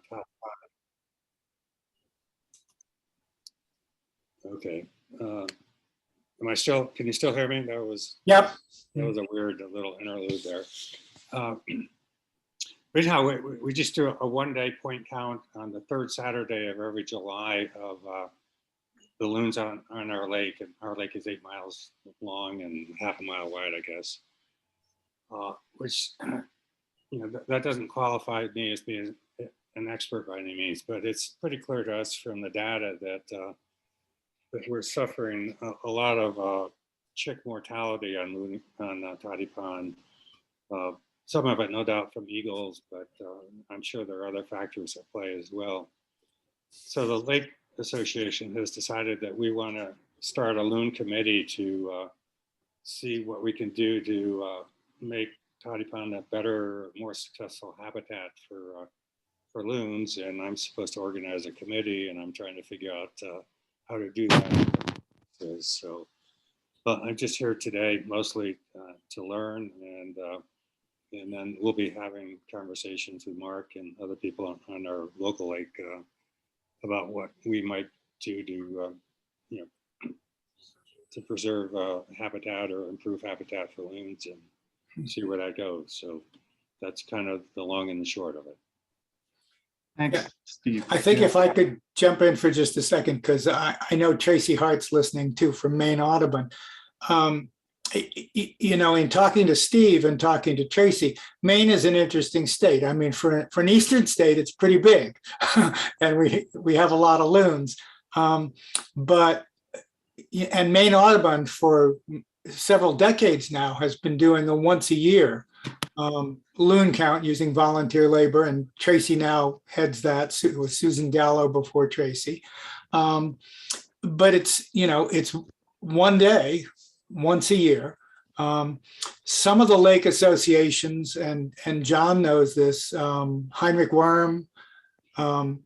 top. Okay. Am I still? Can you still hear me? That was. Yep. That was a weird little interlude there. Anyhow, we just do a one-day point count on the third Saturday of every July of balloons on our lake, and our lake is 8 miles long and half a mile wide, I guess. Which, that doesn't qualify me as being an expert by any means, but it's pretty clear to us from the data that we're suffering a lot of chick mortality on Toddy Pond. Some of it, no doubt, from eagles, but I'm sure there are other factors at play as well. So the Lake Association has decided that we want to start a loon committee to see what we can do to make Toddy Pond a better, more successful habitat for loons. And I'm supposed to organize a committee, and I'm trying to figure out how to do that. So, but I'm just here today mostly to learn, and then we'll be having conversations with Mark and other people on our local lake about what we might do to, to preserve habitat or improve habitat for loons, and see where that goes. So that's kind of the long and the short of it. Thanks, Steve. I think if I could jump in for just a second, because I know Tracy Hart's listening too from Maine Audubon. In talking to Steve and talking to Tracy, Maine is an interesting state. I mean, for an eastern state, it's pretty big, and we have a lot of loons. And Maine Audubon for several decades now has been doing a once a year loon count using volunteer labor, and Tracy now heads that with Susan Gallo before Tracy. But it's one day, once a year. Some of the lake associations, and John knows this, Heinrich Worm on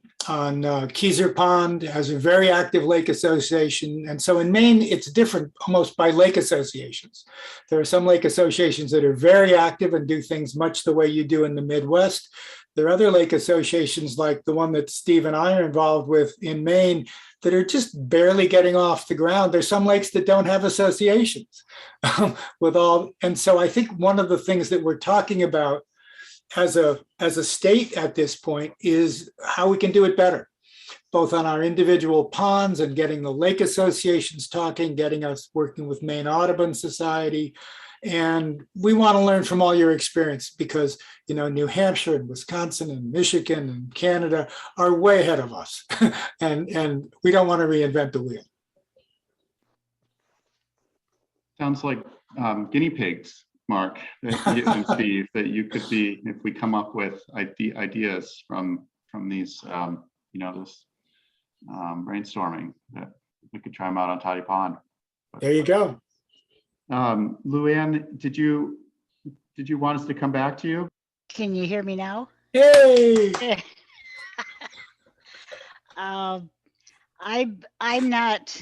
Keyser Pond has a very active lake association. And so in Maine, it's different almost by lake associations. There are some lake associations that are very active and do things much the way you do in the Midwest. There are other lake associations like the one that Steve and I are involved with in Maine that are just barely getting off the ground. There's some lakes that don't have associations and so I think one of the things that we're talking about as a state at this point is how we can do it better, both on our individual ponds and getting the lake associations talking, getting us working with Maine Audubon Society. And we want to learn from all your experience because, New Hampshire and Wisconsin and Michigan and Canada are way ahead of us. and we don't want to reinvent the wheel. Sounds like guinea pigs, Mark and Steve, that you could be, if we come up with ideas from these, this brainstorming, that we could try them out on Toddy Pond. There you go. Luann, did you want us to come back to you? Can you hear me now? Yay! I'm not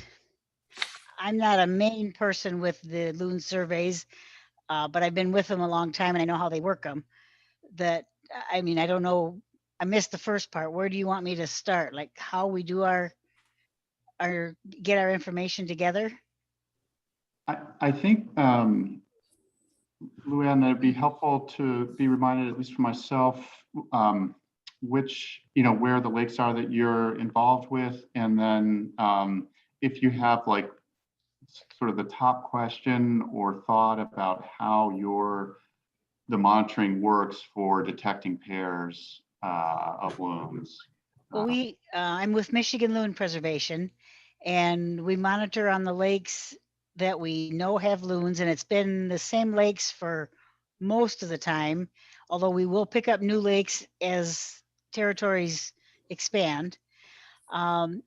a Maine person with the loon surveys, but I've been with them a long time and I know how they work them. I don't know. I missed the first part. Where do you want me to start? Like how we do get our information together? I think, Luann, that it'd be helpful to be reminded, at least for myself, which, where the lakes are that you're involved with. And then if you have like sort of the top question or thought about how the monitoring works for detecting pairs of loons. Well, I'm with Michigan Loon Preservation, and we monitor on the lakes that we know have loons, and it's been the same lakes for most of the time, although we will pick up new lakes as territories expand.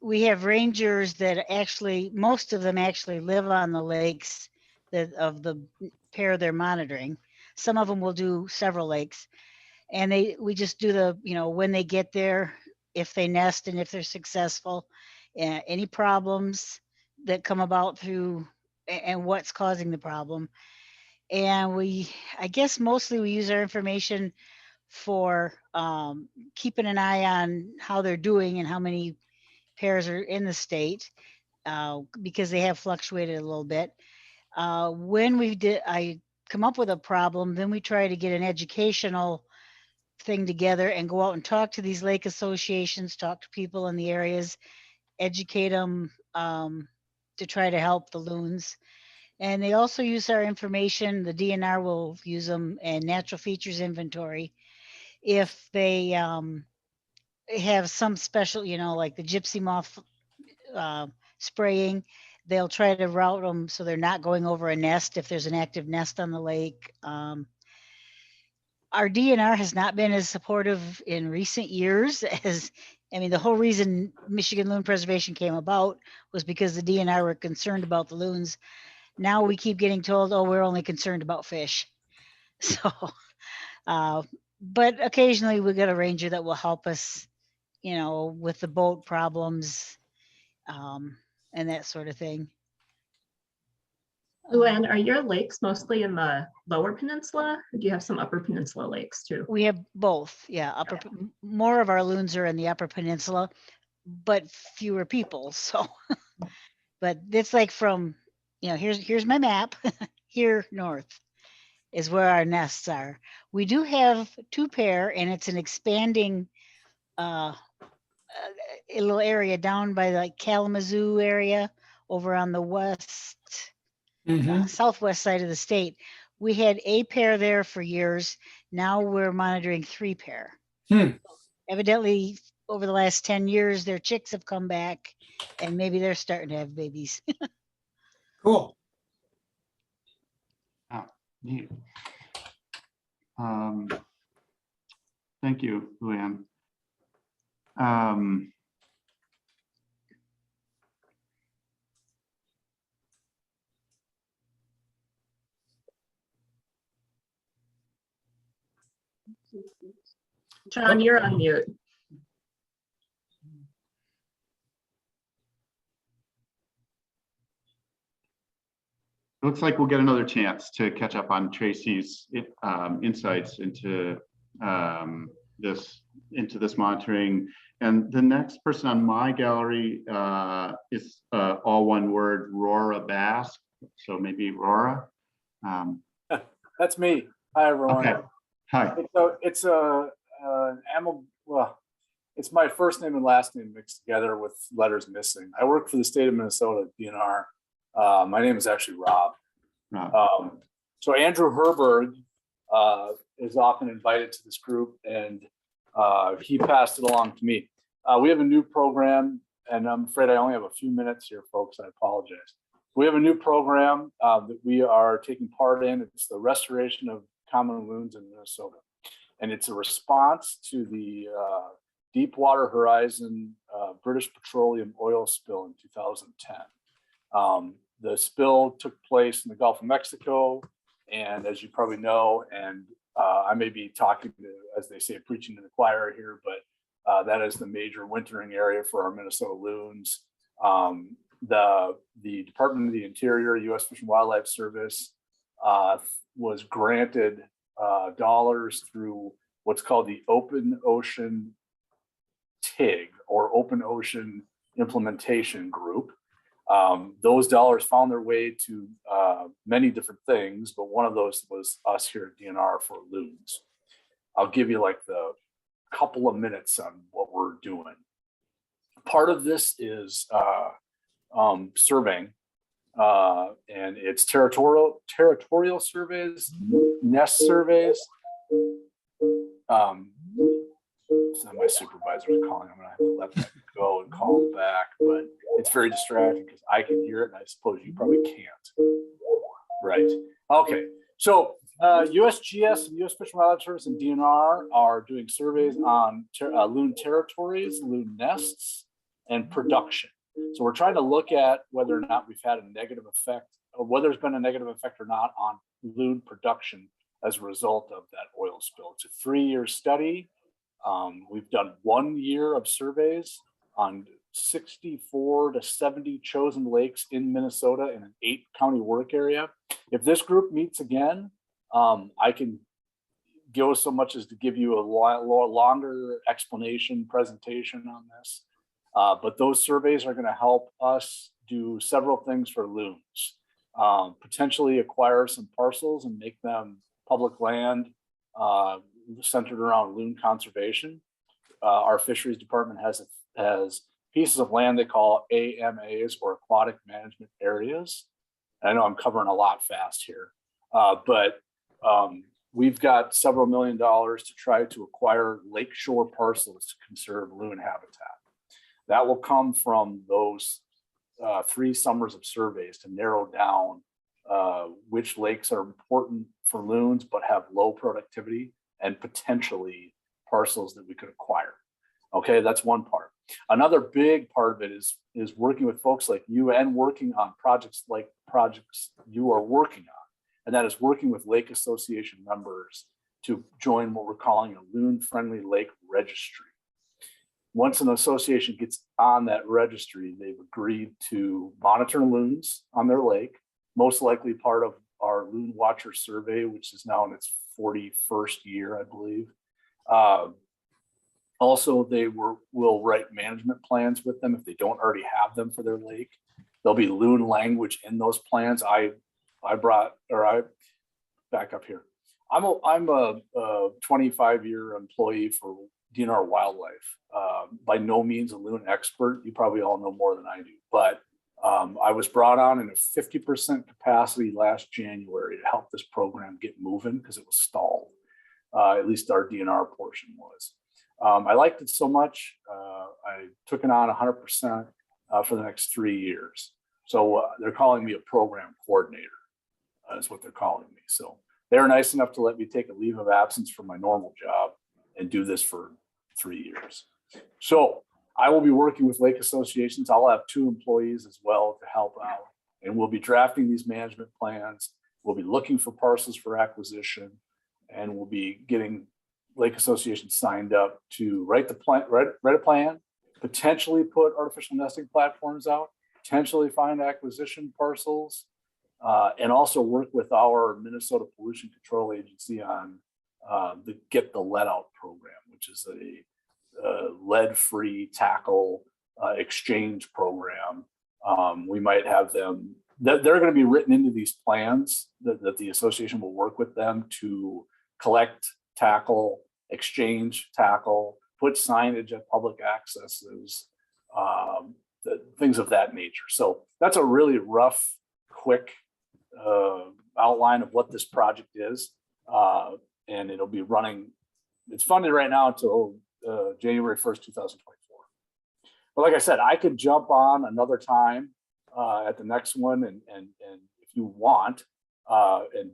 We have rangers that most of them actually live on the lakes of the pair they're monitoring. Some of them will do several lakes, and we just do when they get there, if they nest and if they're successful, any problems that come about through and what's causing the problem. And I guess mostly we use our information for keeping an eye on how they're doing and how many pairs are in the state, because they have fluctuated a little bit. When I come up with a problem, then we try to get an educational thing together and go out and talk to these lake associations, talk to people in the areas, educate them to try to help the loons. And they also use our information. The DNR will use them and natural features inventory. If they have some special, like the gypsy moth spraying, they'll try to route them so they're not going over a nest if there's an active nest on the lake. Our DNR has not been as supportive in recent years the whole reason Michigan Loon Preservation came about was because the DNR were concerned about the loons. Now we keep getting told, oh, we're only concerned about fish. So, but occasionally we get a ranger that will help us, with the boat problems, and that sort of thing. Luann, are your lakes mostly in the lower peninsula, or do you have some upper peninsula lakes too? We have both. Yeah. More of our loons are in the upper peninsula, but fewer people. So, but it's like from, here's my map. Here north is where our nests are. We do have 2 pair, and it's an expanding a little area down by like Kalamazoo area over on the west, southwest side of the state. We had a pair there for years. Now we're monitoring 3 pair. Evidently, over the last 10 years, their chicks have come back, and maybe they're starting to have babies. Cool. Oh, neat. Thank you, Luann. John, you're on mute. It looks like we'll get another chance to catch up on Tracy's insights into this monitoring. And the next person on my gallery is all one word, Rora Bass. So maybe Rora. That's me. Hi, everyone. Okay. Hi. It's it's my first name and last name mixed together with letters missing. I work for the state of Minnesota DNR. My name is actually Rob. So Andrew Herberg is often invited to this group, and he passed it along to me. We have a new program, and I'm afraid I only have a few minutes here, folks. I apologize. We have a new program that we are taking part in. It's the restoration of common loons in Minnesota. And it's a response to the Deepwater Horizon British petroleum oil spill in 2010. The spill took place in the Gulf of Mexico, and as you probably know, and I may be talking to, as they say, preaching to the choir here, but that is the major wintering area for our Minnesota loons. The Department of the Interior, U.S. Fish and Wildlife Service, was granted dollars through what's called the Open Ocean TIG, or Open Ocean Implementation Group. Those dollars found their way to many different things, but one of those was us here at DNR for loons. I'll give you like the couple of minutes on what we're doing. Part of this is surveying, and it's territorial surveys, nest surveys. So my supervisor is calling. I'm gonna have to let that go and call him back, but it's very distracting because I can hear it, and I suppose you probably can't. Right. Okay. So USGS and U.S. Fish and Wildlife Service and DNR are doing surveys on loon territories, loon nests, and production. So we're trying to look at whether or not we've had a negative effect, or whether there's been a negative effect or not on loon production as a result of that oil spill. It's a 3-year study. We've done 1 year of surveys on 64 to 70 chosen lakes in Minnesota in an 8-county work area. If this group meets again, go so much as to give you a longer explanation presentation on this. But those surveys are going to help us do several things for loons. Potentially acquire some parcels and make them public land centered around loon conservation. Our fisheries department has pieces of land they call AMAs, or aquatic management areas. I know I'm covering a lot fast here, but we've got several $1 million to try to acquire lakeshore parcels to conserve loon habitat. That will come from those 3 summers of surveys to narrow down which lakes are important for loons but have low productivity, and potentially parcels that we could acquire. Okay, that's one part. Another big part of it is working with folks like you and working on projects like projects you are working on. And that is working with lake association members to join what we're calling a loon-friendly lake registry. Once an association gets on that registry, they've agreed to monitor loons on their lake, most likely part of our Loon Watcher survey, which is now in its 41st year, I believe. Also, they will write management plans with them if they don't already have them for their lake. There'll be loon language in those plans. I back up here. I'm a 25-year employee for DNR Wildlife. By no means a loon expert. You probably all know more than I do, but I was brought on in a 50% capacity last January to help this program get moving because it was stalled. At least our DNR portion was. I liked it so much, I took it on 100% for the next 3 years. So they're calling me a program coordinator. That's what they're calling me. So they're nice enough to let me take a leave of absence from my normal job and do this for 3 years. So I will be working with lake associations. I'll have 2 employees as well to help out, and we'll be drafting these management plans. We'll be looking for parcels for acquisition, and we'll be getting lake associations signed up to write a plan, potentially put artificial nesting platforms out, potentially find acquisition parcels, and also work with our Minnesota Pollution Control Agency on the Get the Lead Out program, which is a lead-free tackle exchange program. We might have them, they're going to be written into these plans that the association will work with them to collect tackle, exchange tackle, put signage at public accesses, things of that nature. So that's a really rough, quick outline of what this project is. And it'll be running, it's funded right now until January 1st, 2024. But like I said, I could jump on another time at the next one and if you want, and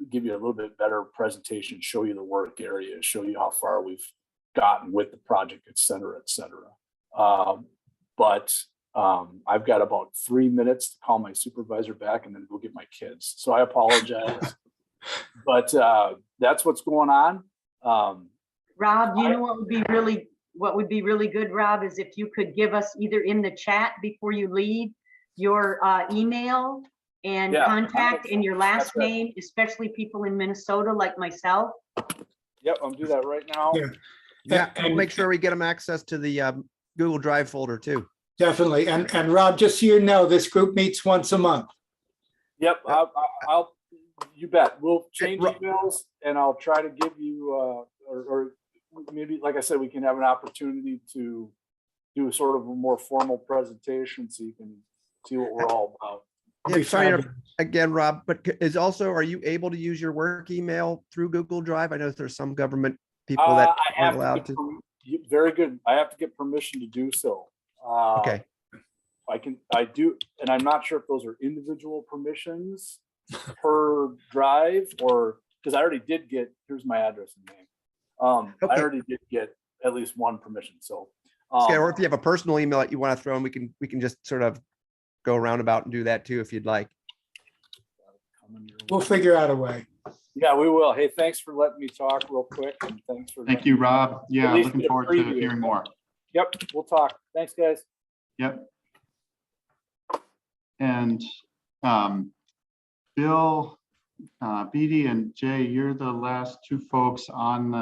give you a little bit better presentation, show you the work area, show you how far we've gotten with the project, et cetera, et cetera. But I've got about 3 minutes to call my supervisor back and then go get my kids. So I apologize, but that's what's going on. Rob, you know what would be really good, Rob, is if you could give us either in the chat before you leave your email and contact and your last name, especially people in Minnesota like myself. Yep, I'll do that right now. Yeah, and make sure we get them access to the Google Drive folder too. Definitely. And Rob, just so you know, this group meets once a month. Yep, I'll you bet. We'll change emails and I'll try to give you, or maybe, like I said, we can have an opportunity to do a sort of a more formal presentation so you can see what we're all about. Yeah, sorry again, Rob, but are you able to use your work email through Google Drive? I know there's some government people that aren't allowed to. Very good. I have to get permission to do so. Okay. I do, and I'm not sure if those are individual permissions per drive or, because I already did get, here's my address and name. Okay. I already did get at least one permission. So, or if you have a personal email that you want to throw in, we can just sort of go roundabout and do that too, if you'd like. We'll figure out a way. Yeah, we will. Hey, thanks for letting me talk real quick. And thanks for. Thank you, Rob. Yeah, looking forward to hearing more. Yep, we'll talk. Thanks, guys. Yep. And Bill, BD and Jay, you're the last two folks on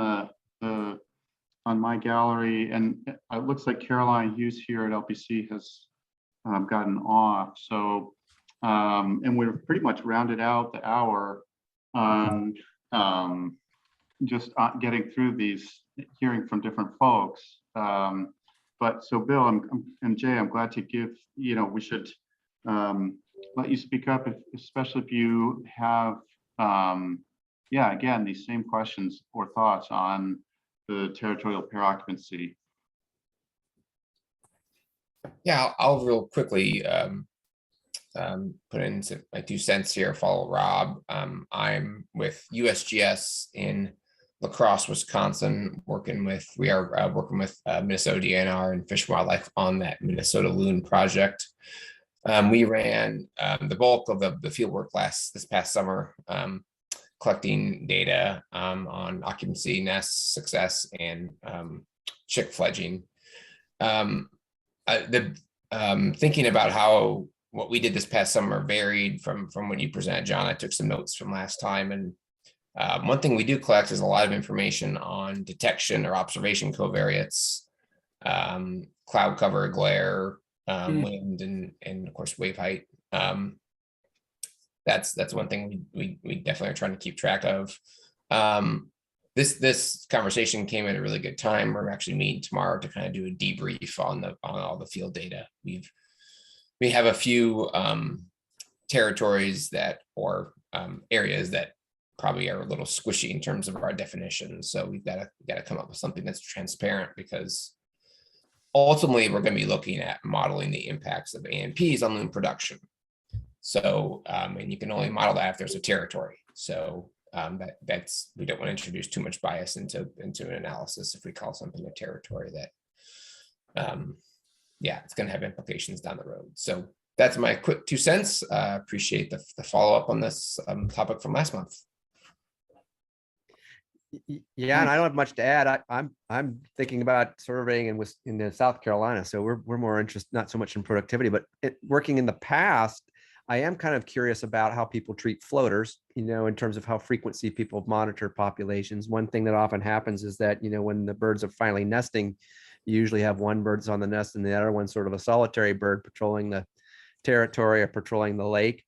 on my gallery, and it looks like Caroline Hughes here at LPC has gotten off. So, and we're pretty much rounded out the hour on just getting through these, hearing from different folks. But so Bill and Jay, I'm glad to give, we should let you speak up, especially if you have, yeah, again, these same questions or thoughts on the territorial pair occupancy. Yeah, I'll real quickly put in my 2 cents here, follow Rob. I'm with USGS in La Crosse, Wisconsin, we are working with Minnesota DNR and Fish and Wildlife on that Minnesota loon project. We ran the bulk of the field work this past summer, collecting data on occupancy, nest success, and chick fledging. Thinking about how what we did this past summer varied from what you presented, John. I took some notes from last time, and one thing we do collect is a lot of information on detection or observation covariates, cloud cover, glare, wind, and of course wave height. That's one thing we definitely are trying to keep track of. This conversation came at a really good time. We're actually meeting tomorrow to kind of do a debrief on all the field data. We have a few territories or areas that probably are a little squishy in terms of our definitions. So we've got to come up with something that's transparent, because ultimately we're going to be looking at modeling the impacts of AMPs on loon production. So and you can only model that if there's a territory. So that's, we don't want to introduce too much bias into an analysis if we call something a territory that yeah, it's going to have implications down the road. So that's my quick 2 cents. Appreciate the follow-up on this topic from last month. Yeah, and I don't have much to add. I'm thinking about surveying in South Carolina, so we're more interested, not so much in productivity, but working in the past. I am kind of curious about how people treat floaters, in terms of how frequency people monitor populations. One thing that often happens is that, when the birds are finally nesting, you usually have one bird's on the nest and the other one sort of a solitary bird patrolling the territory or patrolling the lake.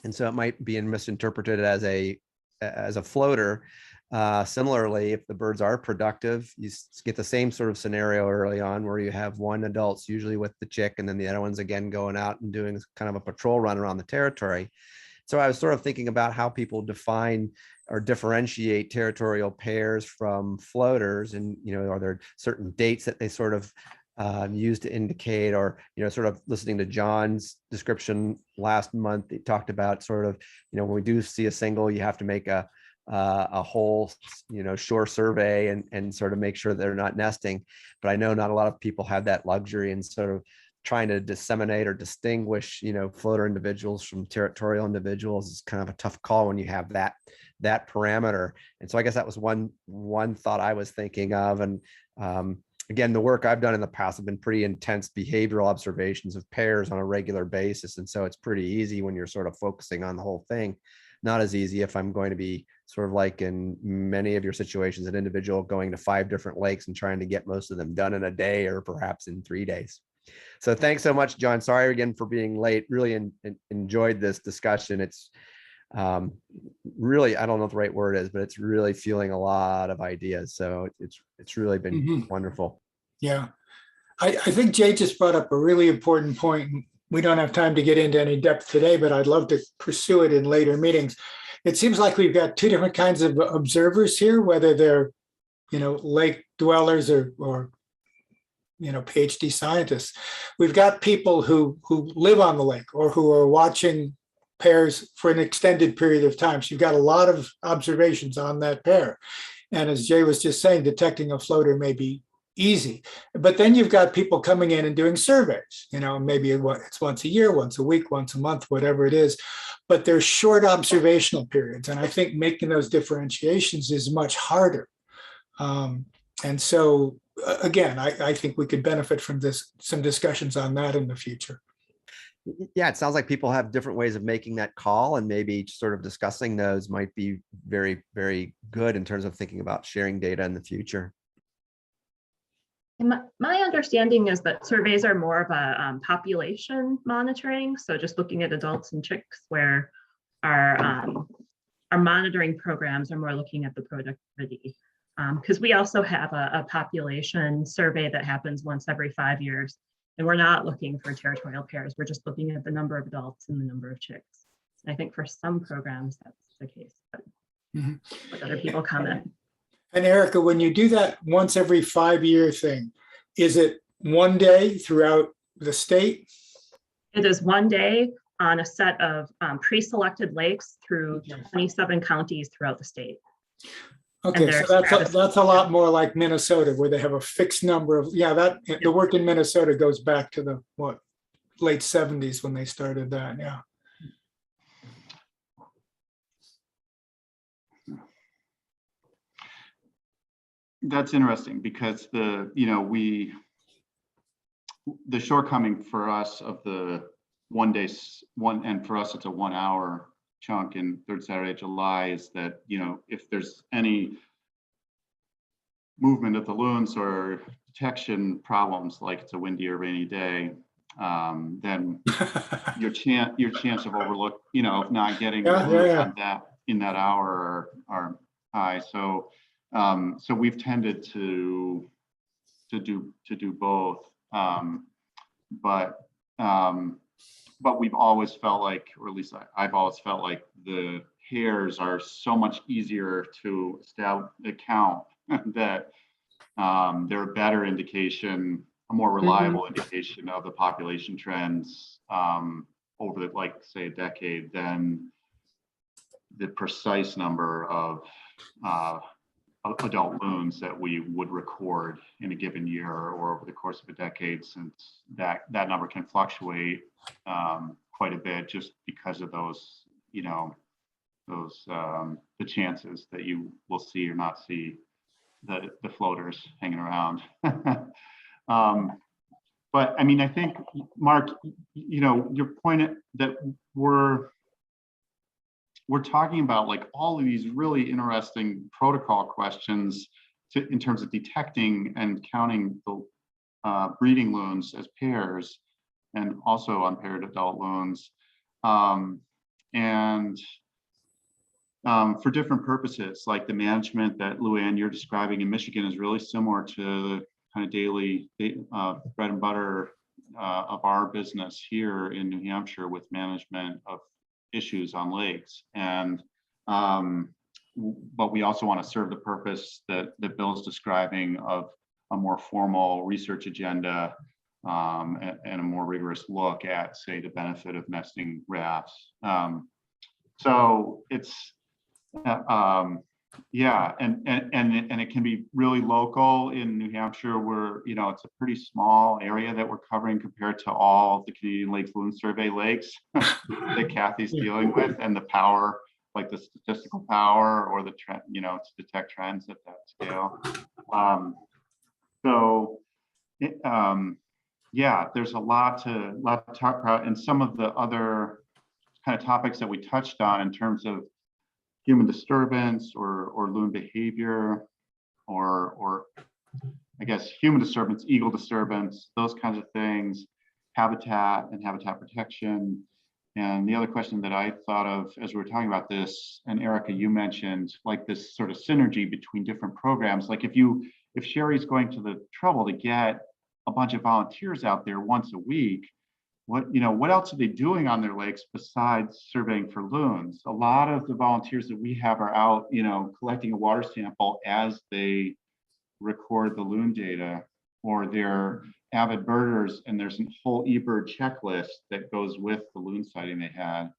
And so it might be misinterpreted as a floater. Similarly, if the birds are productive, you get the same sort of scenario early on where you have one adult's usually with the chick, and then the other one's again going out and doing kind of a patrol run around the territory. So I was sort of thinking about how people define or differentiate territorial pairs from floaters, and are there certain dates that they sort of use to indicate, or sort of listening to John's description last month, he talked about sort of when we do see a single, you have to make a whole shore survey and sort of make sure they're not nesting. But I know not a lot of people have that luxury, and sort of trying to disseminate or distinguish floater individuals from territorial individuals is kind of a tough call when you have that parameter. And so I guess that was one thought I was thinking of. And again, the work I've done in the past have been pretty intense behavioral observations of pairs on a regular basis, and so it's pretty easy when you're sort of focusing on the whole thing. Not as easy if I'm going to be sort of like in many of your situations, an individual going to 5 different lakes and trying to get most of them done in a day or perhaps in 3 days. So thanks so much, John. Sorry again for being late. Really enjoyed this discussion. It's really, I don't know what the right word is, but it's really fueling a lot of ideas. So it's really been wonderful. Yeah. I think Jay just brought up a really important point. We don't have time to get into any depth today, but I'd love to pursue it in later meetings. It seems like we've got 2 different kinds of observers here, whether they're, lake dwellers or PhD scientists. We've got people who live on the lake or who are watching pairs for an extended period of time. So you've got a lot of observations on that pair. And as Jay was just saying, detecting a floater may be easy. But then you've got people coming in and doing surveys, maybe it's once a year, once a week, once a month, whatever it is, but they're short observational periods. And I think making those differentiations is much harder. And so again, I think we could benefit from some discussions on that in the future. Yeah, it sounds like people have different ways of making that call, and maybe sort of discussing those might be very, very good in terms of thinking about sharing data in the future. And my understanding is that surveys are more of a population monitoring. So just looking at adults and chicks, where our monitoring programs are more looking at the productivity. Because we also have a population survey that happens once every 5 years. And we're not looking for territorial pairs. We're just looking at the number of adults and the number of chicks. And I think for some programs, that's the case. But what other people comment. And Erica, when you do that once every 5-year thing, is it one day throughout the state? It is one day on a set of pre-selected lakes through 27 counties throughout the state. Okay, so that's a lot more like Minnesota, where they have a fixed number of, the work in Minnesota goes back to the, late 70s when they started that, yeah. That's interesting because the shortcoming for us of the and for us it's a 1 hour chunk in third Saturday of July is that, if there's any movement of the loons or detection problems, like it's a windy or rainy day, then your chance of of not getting on that in that hour are high. So we've tended to do both, but we've always felt like, or at least I've always felt like, the hairs are so much easier to count that they're a better indication, a more reliable indication of the population trends over say a decade than the precise number of adult loons that we would record in a given year or over the course of a decade, since that number can fluctuate quite a bit just because of those, the chances that you will see or not see the floaters hanging around. But I mean, I think, Mark, your point that we're talking about all of these really interesting protocol questions in terms of detecting and counting the breeding loons as pairs and also unpaired adult loons, and for different purposes, like the management that Luann you're describing in Michigan is really similar to the kind of daily bread and butter of our business here in New Hampshire with management of issues on lakes. And but we also want to serve the purpose that Bill's describing of a more formal research agenda and a more rigorous look at, say, the benefit of nesting rafts. So it's yeah, and it can be really local in New Hampshire, where it's a pretty small area that we're covering compared to all of the Canadian Lakes Loon Survey lakes that Kathy's dealing with, and the power, like the statistical power or the trend, to detect trends at that scale. Yeah, there's a lot to talk about, and some of the other kind of topics that we touched on in terms of human disturbance or loon behavior, or I guess human disturbance, eagle disturbance, those kinds of things, habitat and habitat protection. And the other question that I thought of as we were talking about this, and Erica, you mentioned this sort of synergy between different programs. Like if Sherry's going to the trouble to get a bunch of volunteers out there once a week, what else are they doing on their lakes besides surveying for loons? A lot of the volunteers that we have are out, collecting a water sample as they record the loon data, or they're avid birders, and there's a whole eBird checklist that goes with the loon sighting they had.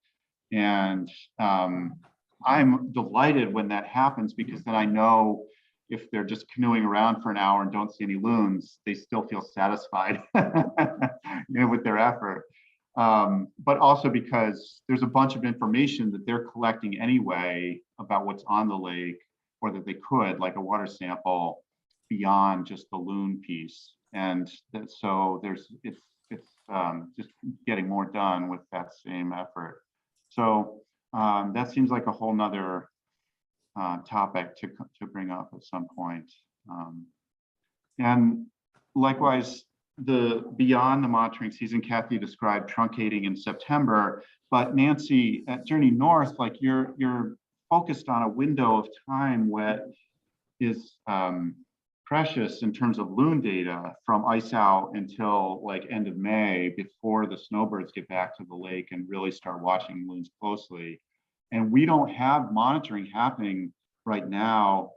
And I'm delighted when that happens, because then I know if they're just canoeing around for an hour and don't see any loons, they still feel satisfied with their effort. But also because there's a bunch of information that they're collecting anyway about what's on the lake, or that they could, like a water sample, beyond just the loon piece. And so it's just getting more done with that same effort. So that seems like a whole nother topic to bring up at some point. And likewise, beyond the monitoring season, Kathy described truncating in September, but Nancy, at Journey North, like you're focused on a window of time what is precious in terms of loon data from ice out until like end of May, before the snowbirds get back to the lake and really start watching loons closely. And we don't have monitoring happening right now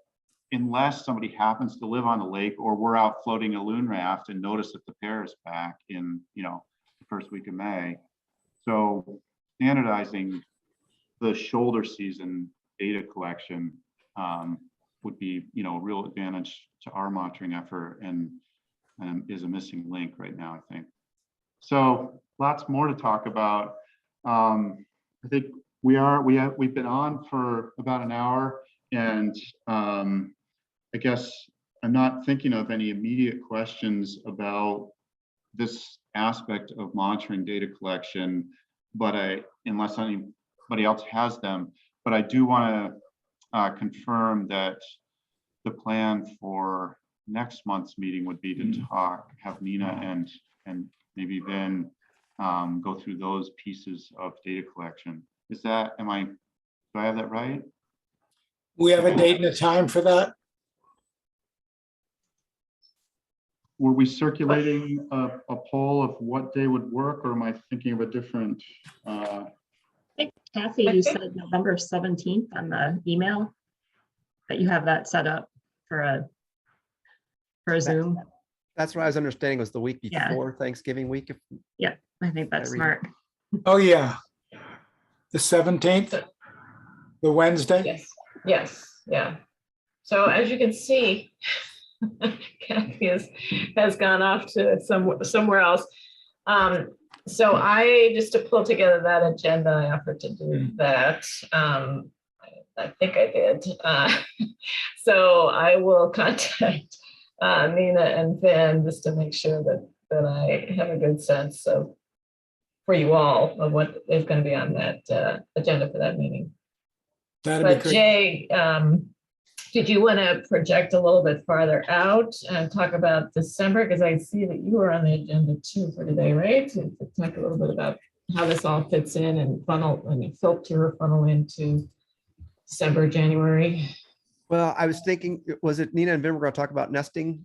unless somebody happens to live on the lake or we're out floating a loon raft and notice that the pair is back in, the first week of May. So standardizing the shoulder season data collection would be, a real advantage to our monitoring effort, and is a missing link right now, I think. So lots more to talk about. I think we've been on for about an hour, and I guess I'm not thinking of any immediate questions about this aspect of monitoring data collection, but unless anybody else has them, but I do want to confirm that the plan for next month's meeting would be to have Nina and maybe then go through those pieces of data collection. Do I have that right? We have a date and a time for that? Were we circulating a poll of what day would work, or am I thinking of a different? I think Kathy, you said November 17th on the email, that you have that set up for a Zoom. That's what I was understanding was the week Yeah. before Thanksgiving week. Yeah, I think that's smart. Oh, yeah. The 17th, the Wednesday? Yes, yes, yeah. So as you can see, Kathy has gone off to somewhere else. So I, just to pull together that agenda, I offered to do that. I think I did. So I will contact Nina and Ben just to make sure that I have a good sense of, for you all, of what is going to be on that agenda for that meeting. That'd be But great. Jay, did you want to project a little bit farther out and talk about December? Because I see that you were on the agenda too for today, right? To talk a little bit about how this all fits in and funnel into December, January. Well, I was thinking, was it Nina and Vim were going to talk about nesting?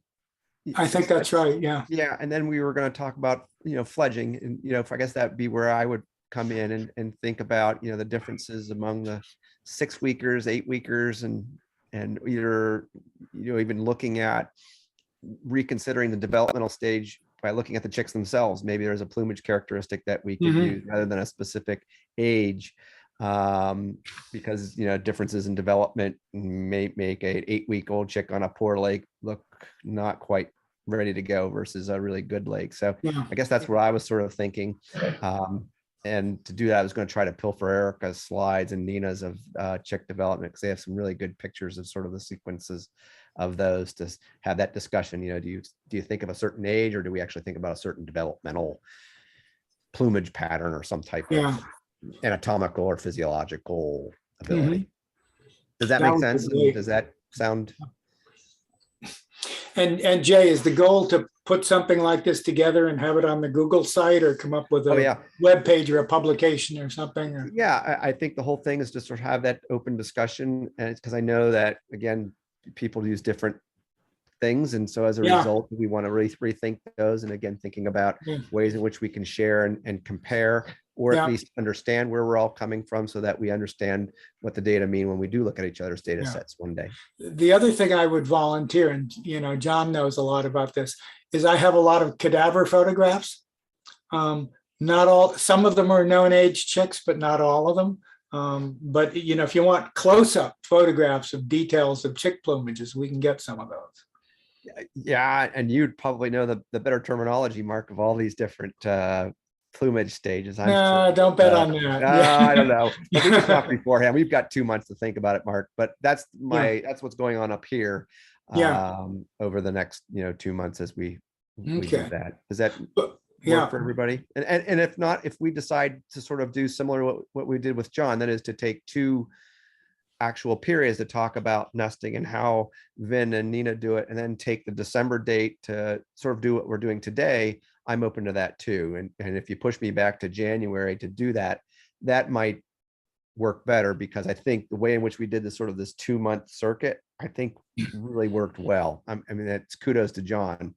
I think that's right, yeah. Yeah, and then we were going to talk about, fledging, and, I guess that'd be where I would come in and think about, the differences among the 6-weekers, 8-weekers, and either, even looking at reconsidering the developmental stage by looking at the chicks themselves. Maybe there's a plumage characteristic that we could use rather than a specific age, because, differences in development may make an 8-week-old chick on a poor lake look not quite ready to go versus a really good lake. So Yeah. I guess that's what I was sort of thinking. And to do that, I was going to try to pilfer Erica's slides and Nina's of chick development, because they have some really good pictures of sort of the sequences of those to have that discussion. Do you think of a certain age, or do we actually think about a certain developmental plumage pattern or some type of anatomical or physiological ability? Does that make sense? And does that sound? And Jay, is the goal to put something like this together and have it on the Google site, or come up with a web page or a publication or something? Or? Yeah, I think the whole thing is just to have that open discussion, and it's because I know that, again, people use different things, and so as a result, we want to really rethink those, and again, thinking about ways in which we can share and compare, or at least understand where we're all coming from, so that we understand what the data mean when we do look at each other's data sets one day. The other thing I would volunteer, and John knows a lot about this, is I have a lot of cadaver photographs. Not all, some of them are known age chicks, but not all of them. But if you want close-up photographs of details of chick plumages, we can get some of those. Yeah, and you'd probably know the better terminology, Mark, of all these different plumage stages. No, don't bet on that. I don't know. But we can talk beforehand. We've got 2 months to think about it, Mark. But that's what's going on up here. Over the next 2 months as we do that. Is that? Yeah. for everybody? And if not, if we decide to sort of do similar what we did with John, that is to take 2 actual periods to talk about nesting and how Vin and Nina do it, and then take the December date to sort of do what we're doing today, I'm open to that too. And if you push me back to January to do that, that might work better, because I think the way in which we did this sort of this 2-month circuit, I think really worked well. I mean, that's kudos to John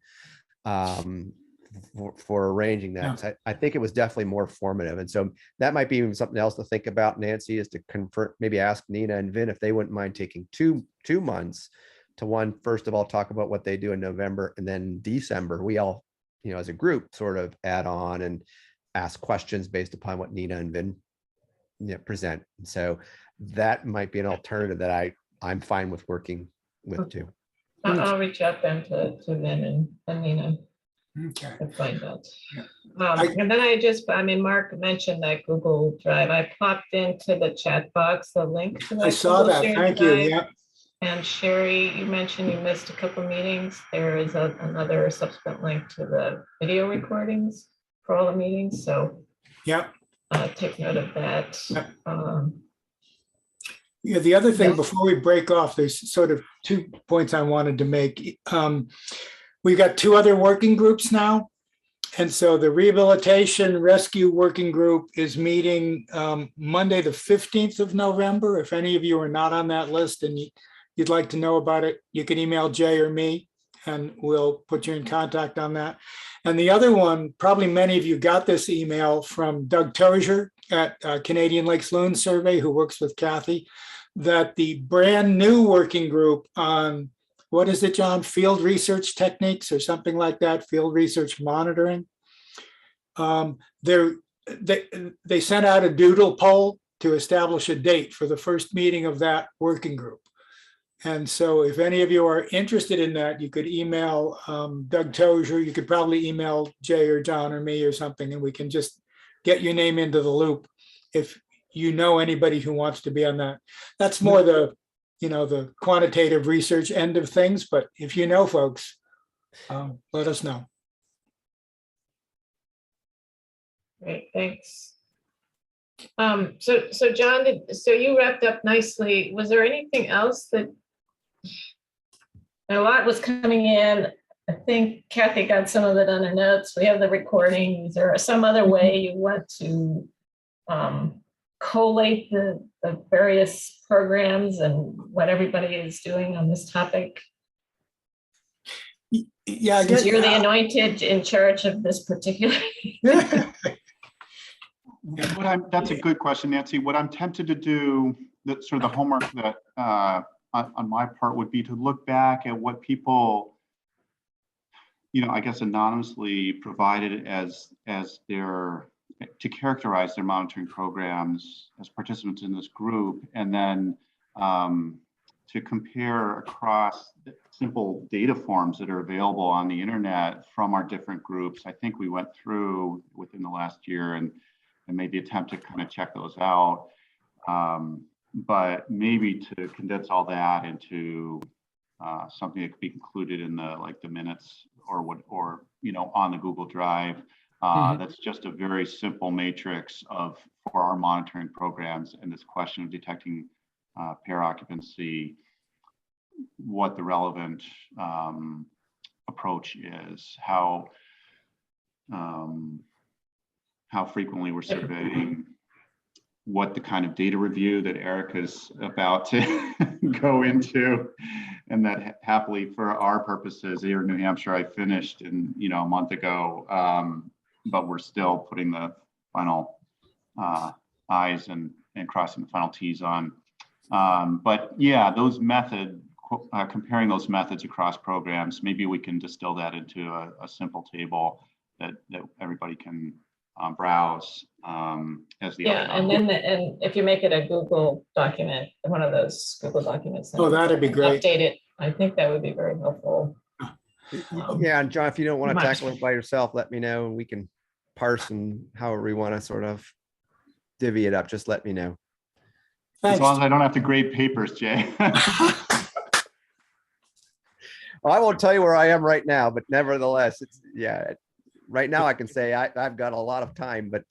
for arranging that. Yeah. 'Cause I think it was definitely more formative. And so that might be even something else to think about, Nancy, is to confirm, maybe ask Nina and Vin if they wouldn't mind taking two months to, one, first of all, talk about what they do in November, and then December, we all, as a group, sort of add on and ask questions based upon what Nina and Vin present. And so that might be an alternative that I'm fine with working with too. I'll reach out then to Vin and Nina Okay. and find out. Yeah. And then Mark mentioned that Google Drive. I popped into the chat box the link to that. I saw Google that. shared Thank you. drive. Yeah. And Sherry, you mentioned you missed a couple meetings. There is another subsequent link to the video recordings for all the meetings. So Yeah. take note of that. Yeah, the other thing Yes. before we break off, there's sort of 2 points I wanted to make. We've got 2 other working groups now. And so the Rehabilitation Rescue Working Group is meeting Monday, the 15th of November. If any of you are not on that list and you'd like to know about it, you can email Jay or me and we'll put you in contact on that. And the other one, probably many of you got this email from Doug Tozier at Canadian Lakes Loon Survey, who works with Kathy, that the brand new working group on, what is it, John? Field research techniques or something like that, field research monitoring. They sent out a doodle poll to establish a date for the first meeting of that working group. And so if any of you are interested in that, you could email Doug Tozier. You could probably email Jay or John or me or something, and we can just get your name into the loop if you know anybody who wants to be on that. That's more the quantitative research end of things, but if you know folks, let us know. Great, thanks. So John, so you wrapped up nicely. Was there anything else that, a lot was coming in? I think Kathy got some of it on her notes. We have the recordings. Or some other way you want to collate the various programs and what everybody is doing on this topic? Yeah, I Since guess you're the anointed in charge of this particular. That's a good question, Nancy. What I'm tempted to do, that sort of the homework that on my part would be to look back at what people, I guess anonymously provided as their, to characterize their monitoring programs as participants in this group, and then to compare across simple data forms that are available on the internet from our different groups. I think we went through within the last year and made the attempt to kind of check those out. But maybe to condense all that into something that could be included in the minutes or on the Google Drive. That's just a very simple matrix for our monitoring programs and this question of detecting pair occupancy, what the relevant approach is, how frequently we're surveying, what the kind of data review that Erica's about to go into, and that happily for our purposes here in New Hampshire, I finished a month ago, but we're still putting the final I's and crossing the final T's on. But yeah, those comparing those methods across programs, maybe we can distill that into a simple table that everybody can browse as the And then if you make it a Google document, one of those Google documents. Oh, that'd be great. Update it. I think that would be very helpful. Yeah, and John, if you don't want to tackle it by yourself, let me know and we can parse and however we want to sort of divvy it up. Just let me know. Thanks. As long as I don't have to grade papers, Jay. Well, I won't tell you where I am right now, but nevertheless, right now I can say I've got a lot of time, but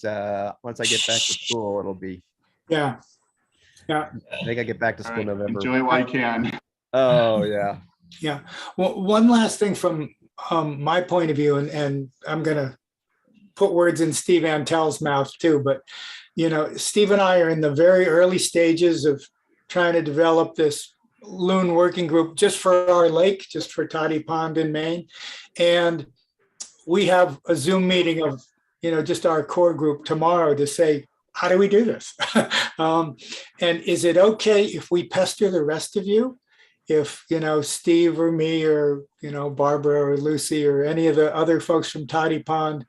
once I get back to school, it'll be, Yeah. Yeah. I think I get back to All school right, November. enjoy while you can. Oh, yeah. Yeah. Well, one last thing from my point of view, and I'm going to put words in Steve Antel's mouth too, but Steve and I are in the very early stages of trying to develop this loon working group just for our lake, just for Toddy Pond in Maine. And we have a Zoom meeting of, just our core group tomorrow to say, how do we do this? And is it okay if we pester the rest of you? If, Steve or me or, Barbara or Lucy or any of the other folks from Toddy Pond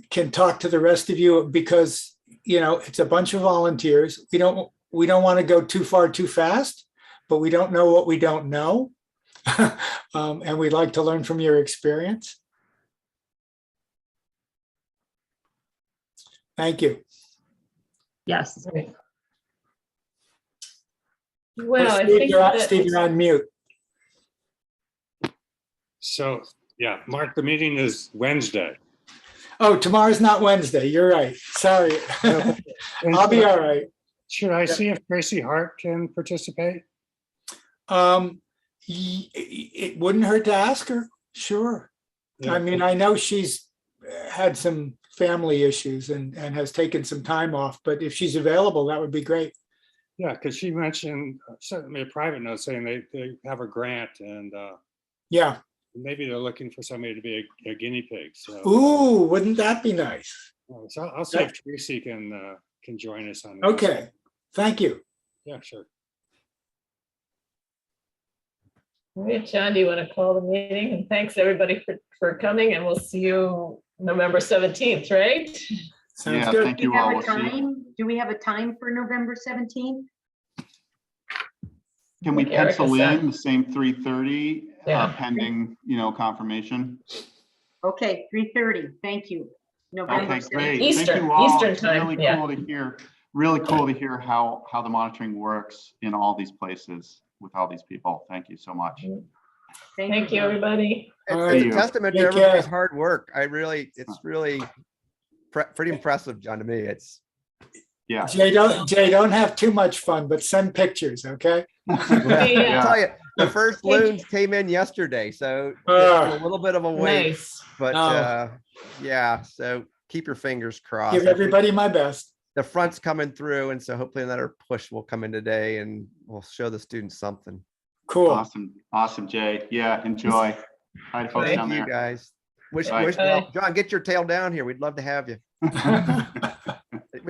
can talk to the rest of you, because, it's a bunch of volunteers. We don't want to go too far too fast, but we don't know what we don't know. And we'd like to learn from your experience. Thank you. Yes. Well, I Steve, think Steve, you're on mute. So, yeah, Mark, the meeting is Wednesday. Oh, tomorrow's not Wednesday. You're right. Sorry. I'll be all right. Should I see if Tracy Hart can participate? It wouldn't hurt to ask her. Sure. Yeah. I mean, I know she's had some family issues and has taken some time off, but if she's available, that would be great. Yeah, because she mentioned, sent me a private note saying they have a grant and Yeah. maybe they're looking for somebody to be a guinea pig. So, Ooh, wouldn't that be nice? so I'll see if Tracy can join us on that. Okay. Thank you. Yeah, sure. All right, John, do you want to call the meeting? And thanks everybody for coming, and we'll see you November 17th, right? Sounds Yeah, good. thank Do you we have all. a We'll see. time? Do we have a time for November 17th? Can we Like Erica pencil said. in the same 3:30 Yeah. pending, confirmation? Okay, 3:30. Thank you. November Okay, great. 17th. Thank Eastern- you all. Eastern It's time, really yeah. cool to hear. Really cool to hear how the monitoring works in all these places with all these people. Thank you so much. Thank you, John. everybody. All It's right. a you. testament to Take care. everybody's hard work. It's really pretty impressive, John, to me. It's, Yeah. Jay, don't have too much fun, but send pictures, okay? I'll Yeah. tell you, the first loons came in yesterday, so it's Ah. a little bit of a wait, Nice. but Oh. yeah, so keep your fingers crossed. Give I think everybody my best. the front's coming through, and so hopefully another push will come in today and we'll show the students something. Cool. Awesome, Jay. Yeah, enjoy. Hi to folks Thank down you, there. guys. Bye. Well, John, get your tail down here. We'd love to have you.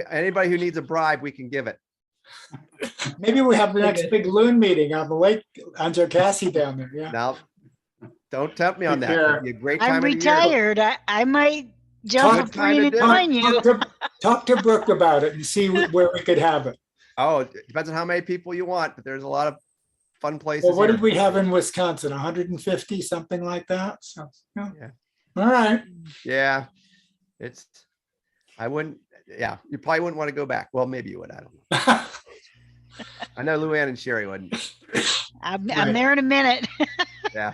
Anybody who needs a bribe, we can give it. Maybe we have the Very next good. big loon meeting on the lake on Jocassee down there. Yeah. Now, don't tempt me on Take that. care. It'd be a great I'm time of the year. retired. I might jump Talk- up for you to time to join you. Talk to Brooke about it and see where we could have it. Oh, it depends on how many people you want, but there's a lot of fun places. Well, what here. did we have in Wisconsin? 150, something like that. So, yeah. Yeah. All right. Yeah, yeah, you probably wouldn't want to go back. Well, maybe you would. I don't know. I know Luann and Sherry wouldn't. I'm Right. there in a minute. Yeah.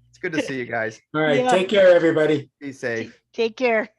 It's good to see you guys. All right. Yeah. Take care, everybody. Be safe. Take care.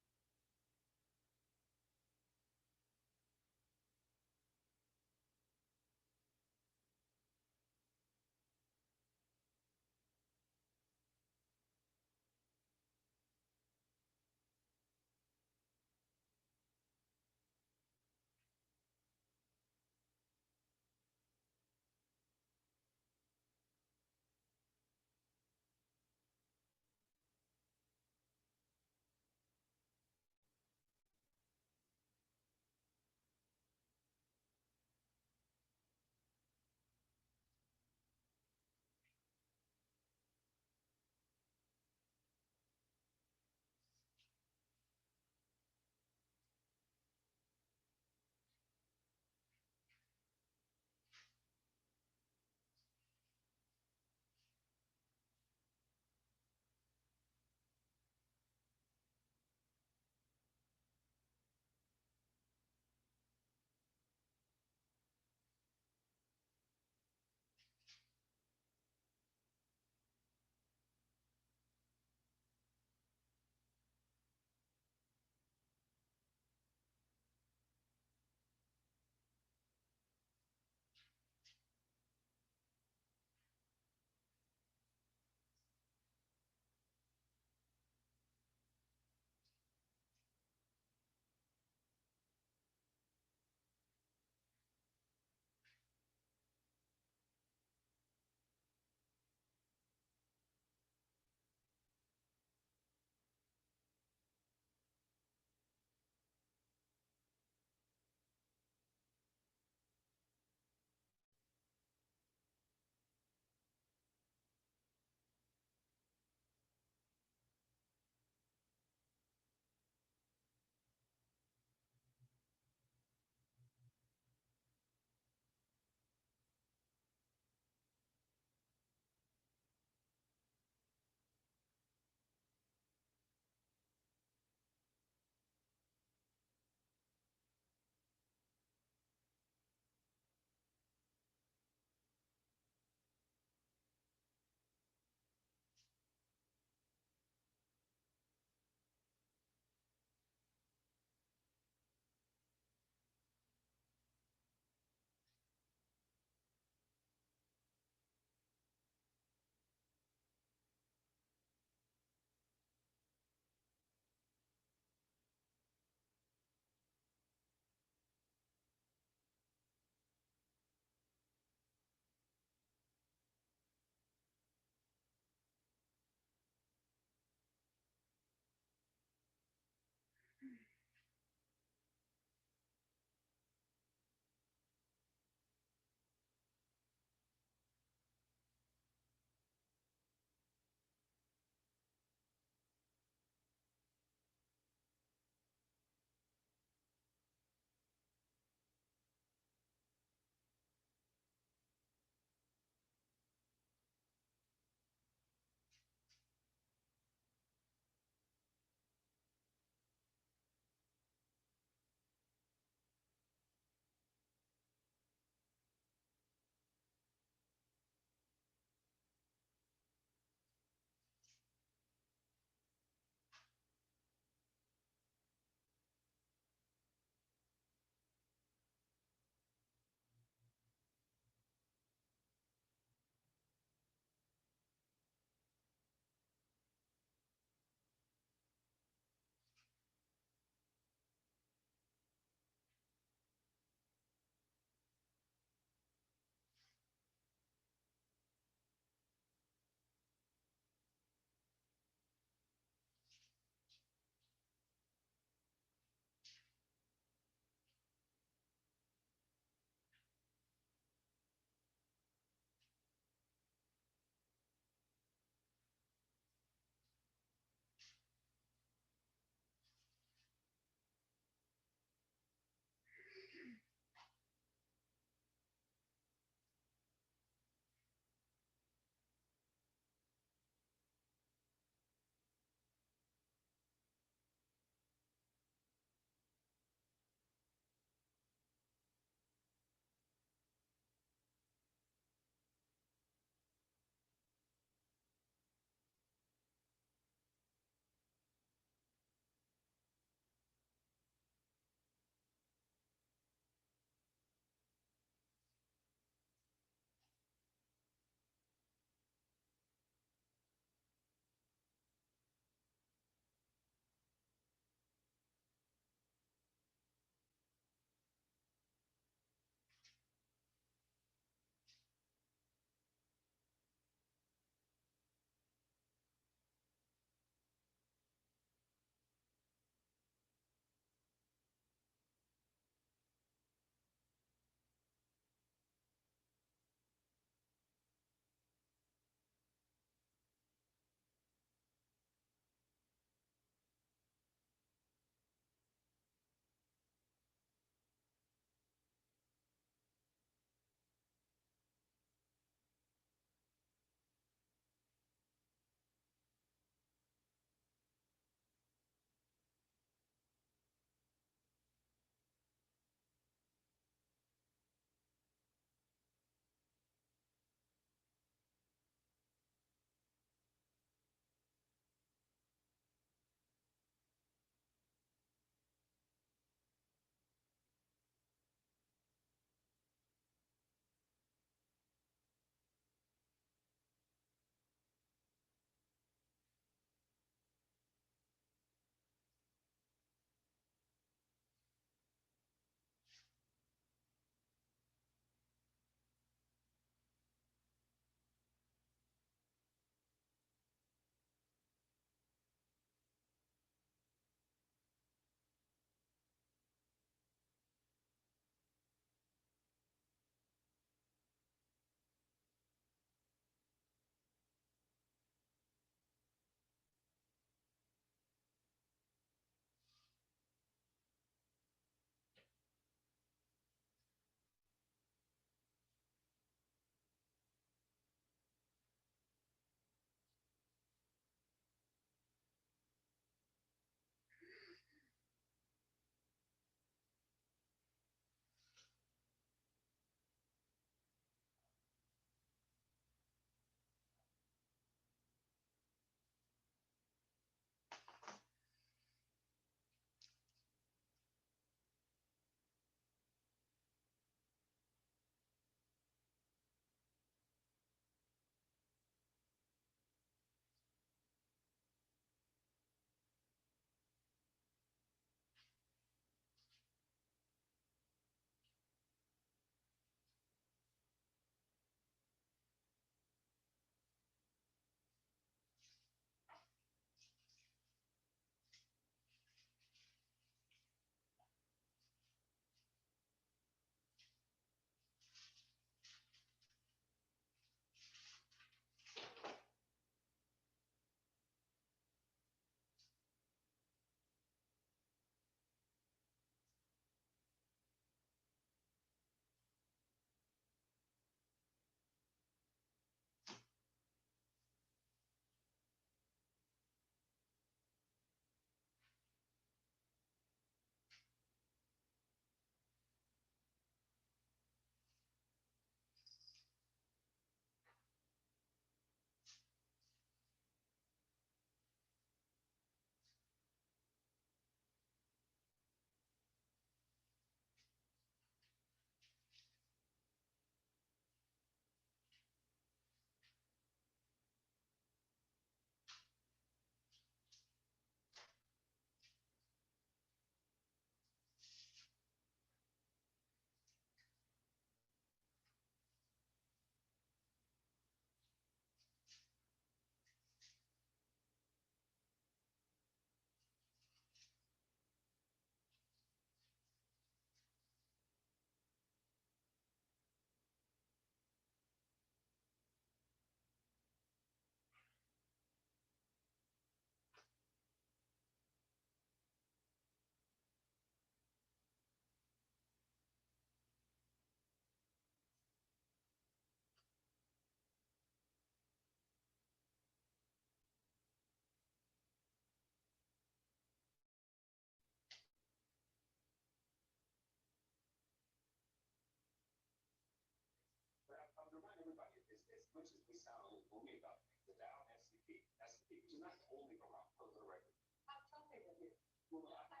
much as we sound a little gloomy about things, the Dow and S&P, which is not only around for the record. How tough is it? Well, I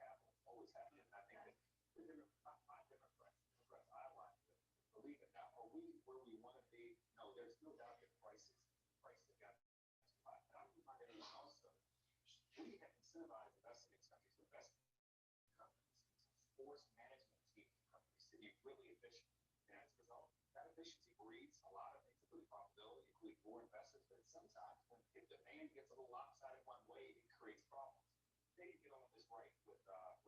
have always had it. I think that the different, my Democrats I like to believe it now. Are we where we want to be? No, there's no doubt that prices got too high. And I'm reminding anyone also, we have incentivized investing in countries to invest in companies, force management teams in companies to be really efficient. And as a result, that efficiency breeds a lot of things, including profitability, including more investors. But sometimes when if demand gets a little lopsided one way, it creates problems. They didn't get on this right with all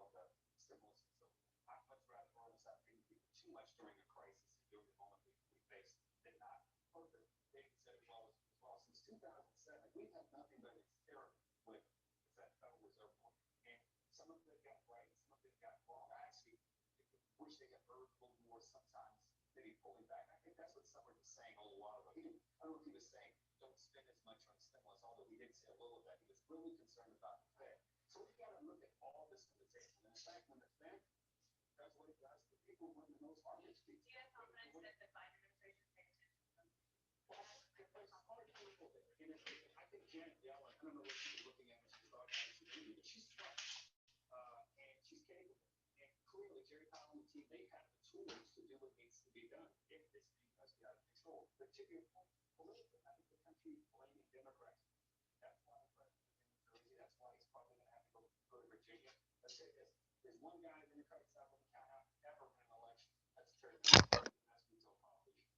of the stimulus and so forth. I'd much rather almost not paying people too much during a crisis and during the moment we face than not. Perfect. David said it well since 2007, we've had nothing but experiment with that Federal Reserve Board. And some of it got right, some of it got wrong. I actually wish they had heard a little more sometimes, maybe pulling back. I think that's what Summer was saying a little while ago. I don't know if he was saying don't spend as much on stimulus, although he did say a little bit. He was really concerned about the Fed. So we got to look at all this on the table. And in fact, when the Fed does what it does, the people win the most arguments. Do you have confidence that the Biden administration pays attention to them? Well, there's a hard people there. I think Janet Yellen, I don't know what she's looking at when she's talking about security, but she's smart. And she's capable. And clearly, Jerry Powell and the team, they have the tools to do what needs to be done if this thing does get out of control. But to your point, politically, I think the country blaming Democrats. That's why the president's in New Jersey. That's why he's probably going to have to go to Virginia. Let's say this. There's one guy in the Democratic South who cannot ever win an election. That's Terry. That's Veto politician.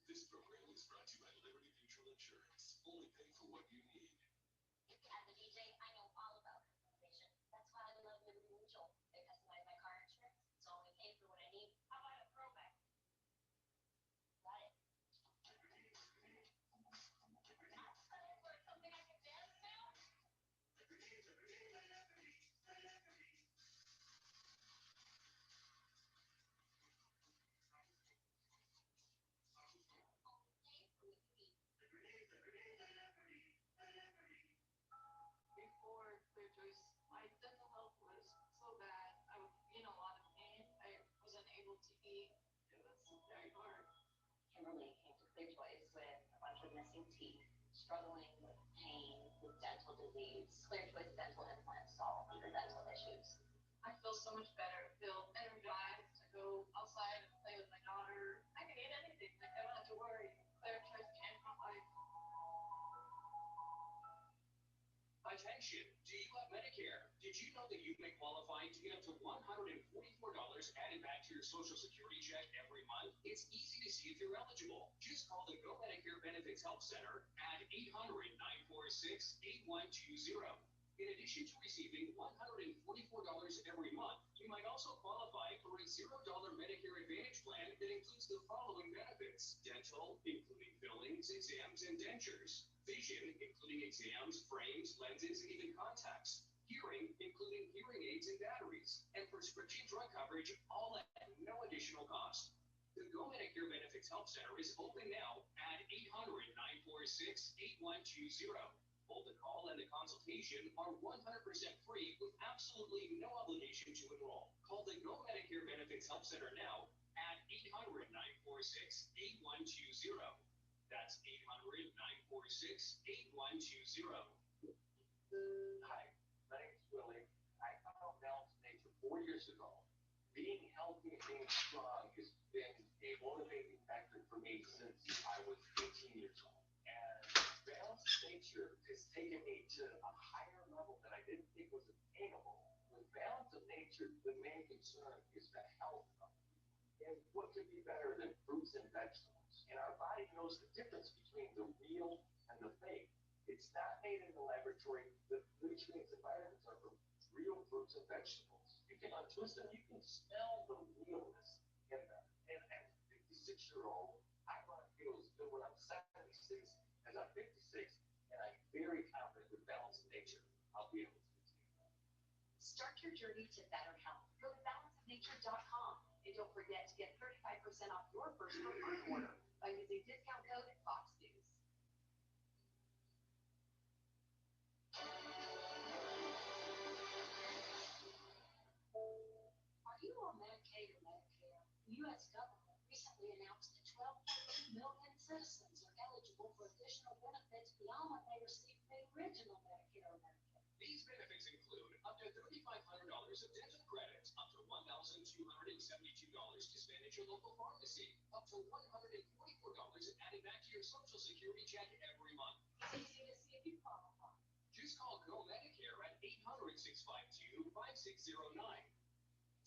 This program is brought to you by Liberty Mutual Insurance. Only pay for what you need. As a DJ, I know all about customization. That's why I love Liberty Mutual. They customize my car insurance, so I only pay for what I need. How about a throwback? Got it. Something I can dance to? Before Clear Choice, my dental health was so bad. I would be in a lot of pain. I wasn't able to eat. It was very hard. Kimberly came to Clear Choice with a bunch of missing teeth, struggling with pain, with dental disease. Clear Choice dental implants solve your dental issues. I feel so much better. I feel energized to go outside and play with my daughter. I can eat anything. Like, I don't have to worry. Clear Choice changed my life. Attention, do you have Medicare? Did you know that you may qualify to get up to $144 added back to your Social Security check every month? It's easy to see if you're eligible. Just call the Go Medicare Benefits Help Center at 800-946-8120. In addition to receiving $144 every month, you might also qualify for a $0 Medicare Advantage plan that includes the following benefits: dental, including fillings, exams, and dentures; vision, including exams, frames, lenses, and even contacts; hearing, including hearing aids and batteries; and prescription drug coverage, all at no additional cost. The Go Medicare Benefits Help Center is open now at 800-946-8120. Both the call and the consultation are 100% free with absolutely no obligation to enroll. Call the Go Medicare Benefits Help Center now at 800-946-8120. That's 800-946-8120. Hi, my name is Willie. I found balanced nature 4 years ago. Being healthy and being strong has been a motivating factor for me since I was 18 years old. And balanced nature has taken me to a higher level that I didn't think was attainable. With balance of nature, the main concern is the health of it. And what could be better than fruits and vegetables? And our body knows the difference between the real and the fake. It's not made in the laboratory. The nutrients and vitamins are from real fruits and vegetables. You can untwist them. You can smell the realness in them. And as a 56-year-old, I want to feel as good when I'm 76 as I'm 56. And I'm very confident with balance of nature, I'll be able to achieve that. Start your journey to better health. Go to balanceofnature.com. And don't forget to get 35% off your first preferred order by using discount code Fox News. Are you on Medicaid or Medicare? The U.S. government recently announced that 12.2 million citizens are eligible for additional benefits beyond what they received from the original Medicare or Medicaid. These benefits include up to $3,500 of dental credits, up to $1,272 to spend at your local pharmacy, up to $144 added back to your Social Security check every month. It's easy to see if you qualify. Just call Go Medicare at 800-652-5609.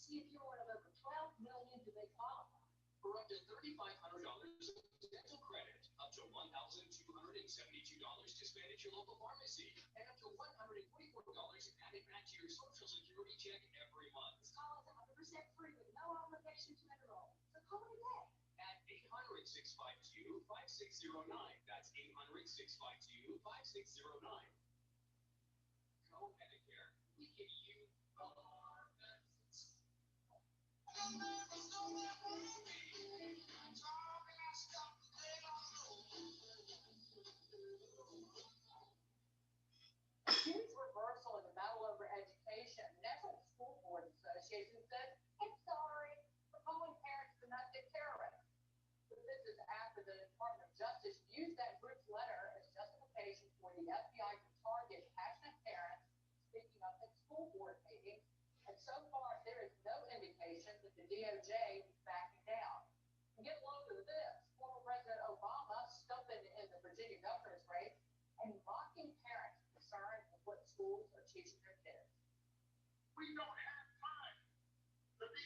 See if you're one of over 12 million who may qualify. For up to $3,500 of dental credit, up to $1,272 to spend at your local pharmacy, and up to $144 added back to your Social Security check every month. This call is 100% free with no obligation to enroll. So call today. At 800-652-5609. That's 800-652-5609. Go Medicare. We give you our benefits. Huge reversal in the battle over education. The National School Board Association said, I'm sorry, the polling parents do not get terrorists. But this is after the Department of Justice used that group's letter as justification for the FBI to target passionate parents speaking up at school board meetings. And so far, there is no indication that the DOJ is backing down. And get along to this, former President Obama stumping in the Virginia governor's race and mocking parents concerned with what schools are teaching their kids. We don't have time to be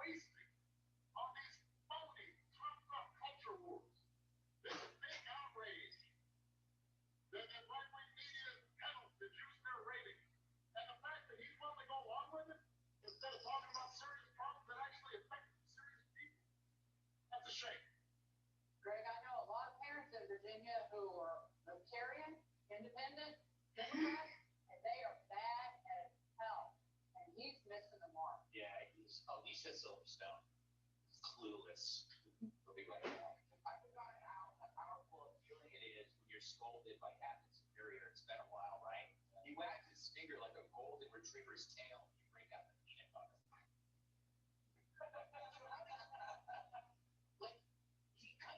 wasting on these phony, trumped-up culture wars. There's a big outrage that the right-wing media peddles to juice their ratings. And the fact that he's willing to go along with it instead of talking about serious problems that actually affect serious people, that's a shame. Greg, I know a lot of parents in Virginia who are libertarian, independent, Democrat, and they are bad as hell. And he's missing the mark. Yeah, he's Alicia Silverstone. Clueless. He'll be right back. I forgot how powerful a feeling it is when you're scolded by Captain Superior. It's been a while, right? He wags his finger like a golden retriever's tail. You break out the peanut butter.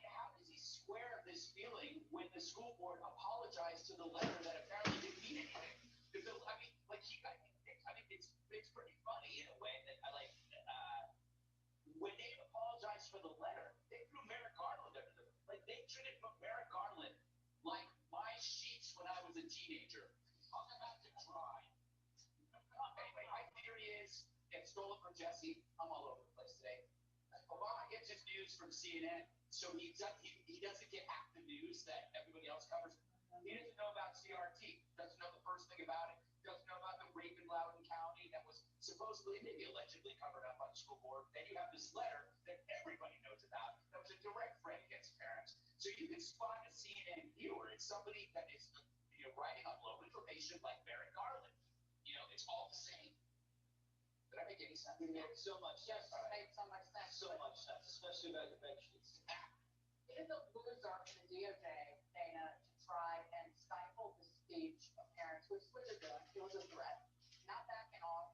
How does he square this feeling when the school board apologized to the letter that apparently didn't mean anything? Because I mean, it's pretty funny in a way that I like. When they apologized for the letter, they threw Merrick Garland under the they treated Merrick Garland like my sheets when I was a teenager. Talk about the dry. Anyway, my theory is get stolen from Jesse. I'm all over the place today. Obama gets his news from CNN, so he doesn't get half the news that everybody else covers. He doesn't know about CRT, doesn't know the first thing about it, doesn't know about the rape in Loudoun County that was supposedly, maybe allegedly covered up by the school board. Then you have this letter that everybody knows about that was a direct threat against parents. So you can spot a CNN viewer. It's somebody that is writing on low information like Merrick Garland. It's all the same. Did I make any sense? You made so much sense. Yes, it makes so much sense. So much sense, especially about the bed sheets. It is a loser for the DOJ, Dana, to try and stifle the speech of parents, which was a good, it was a threat, not backing off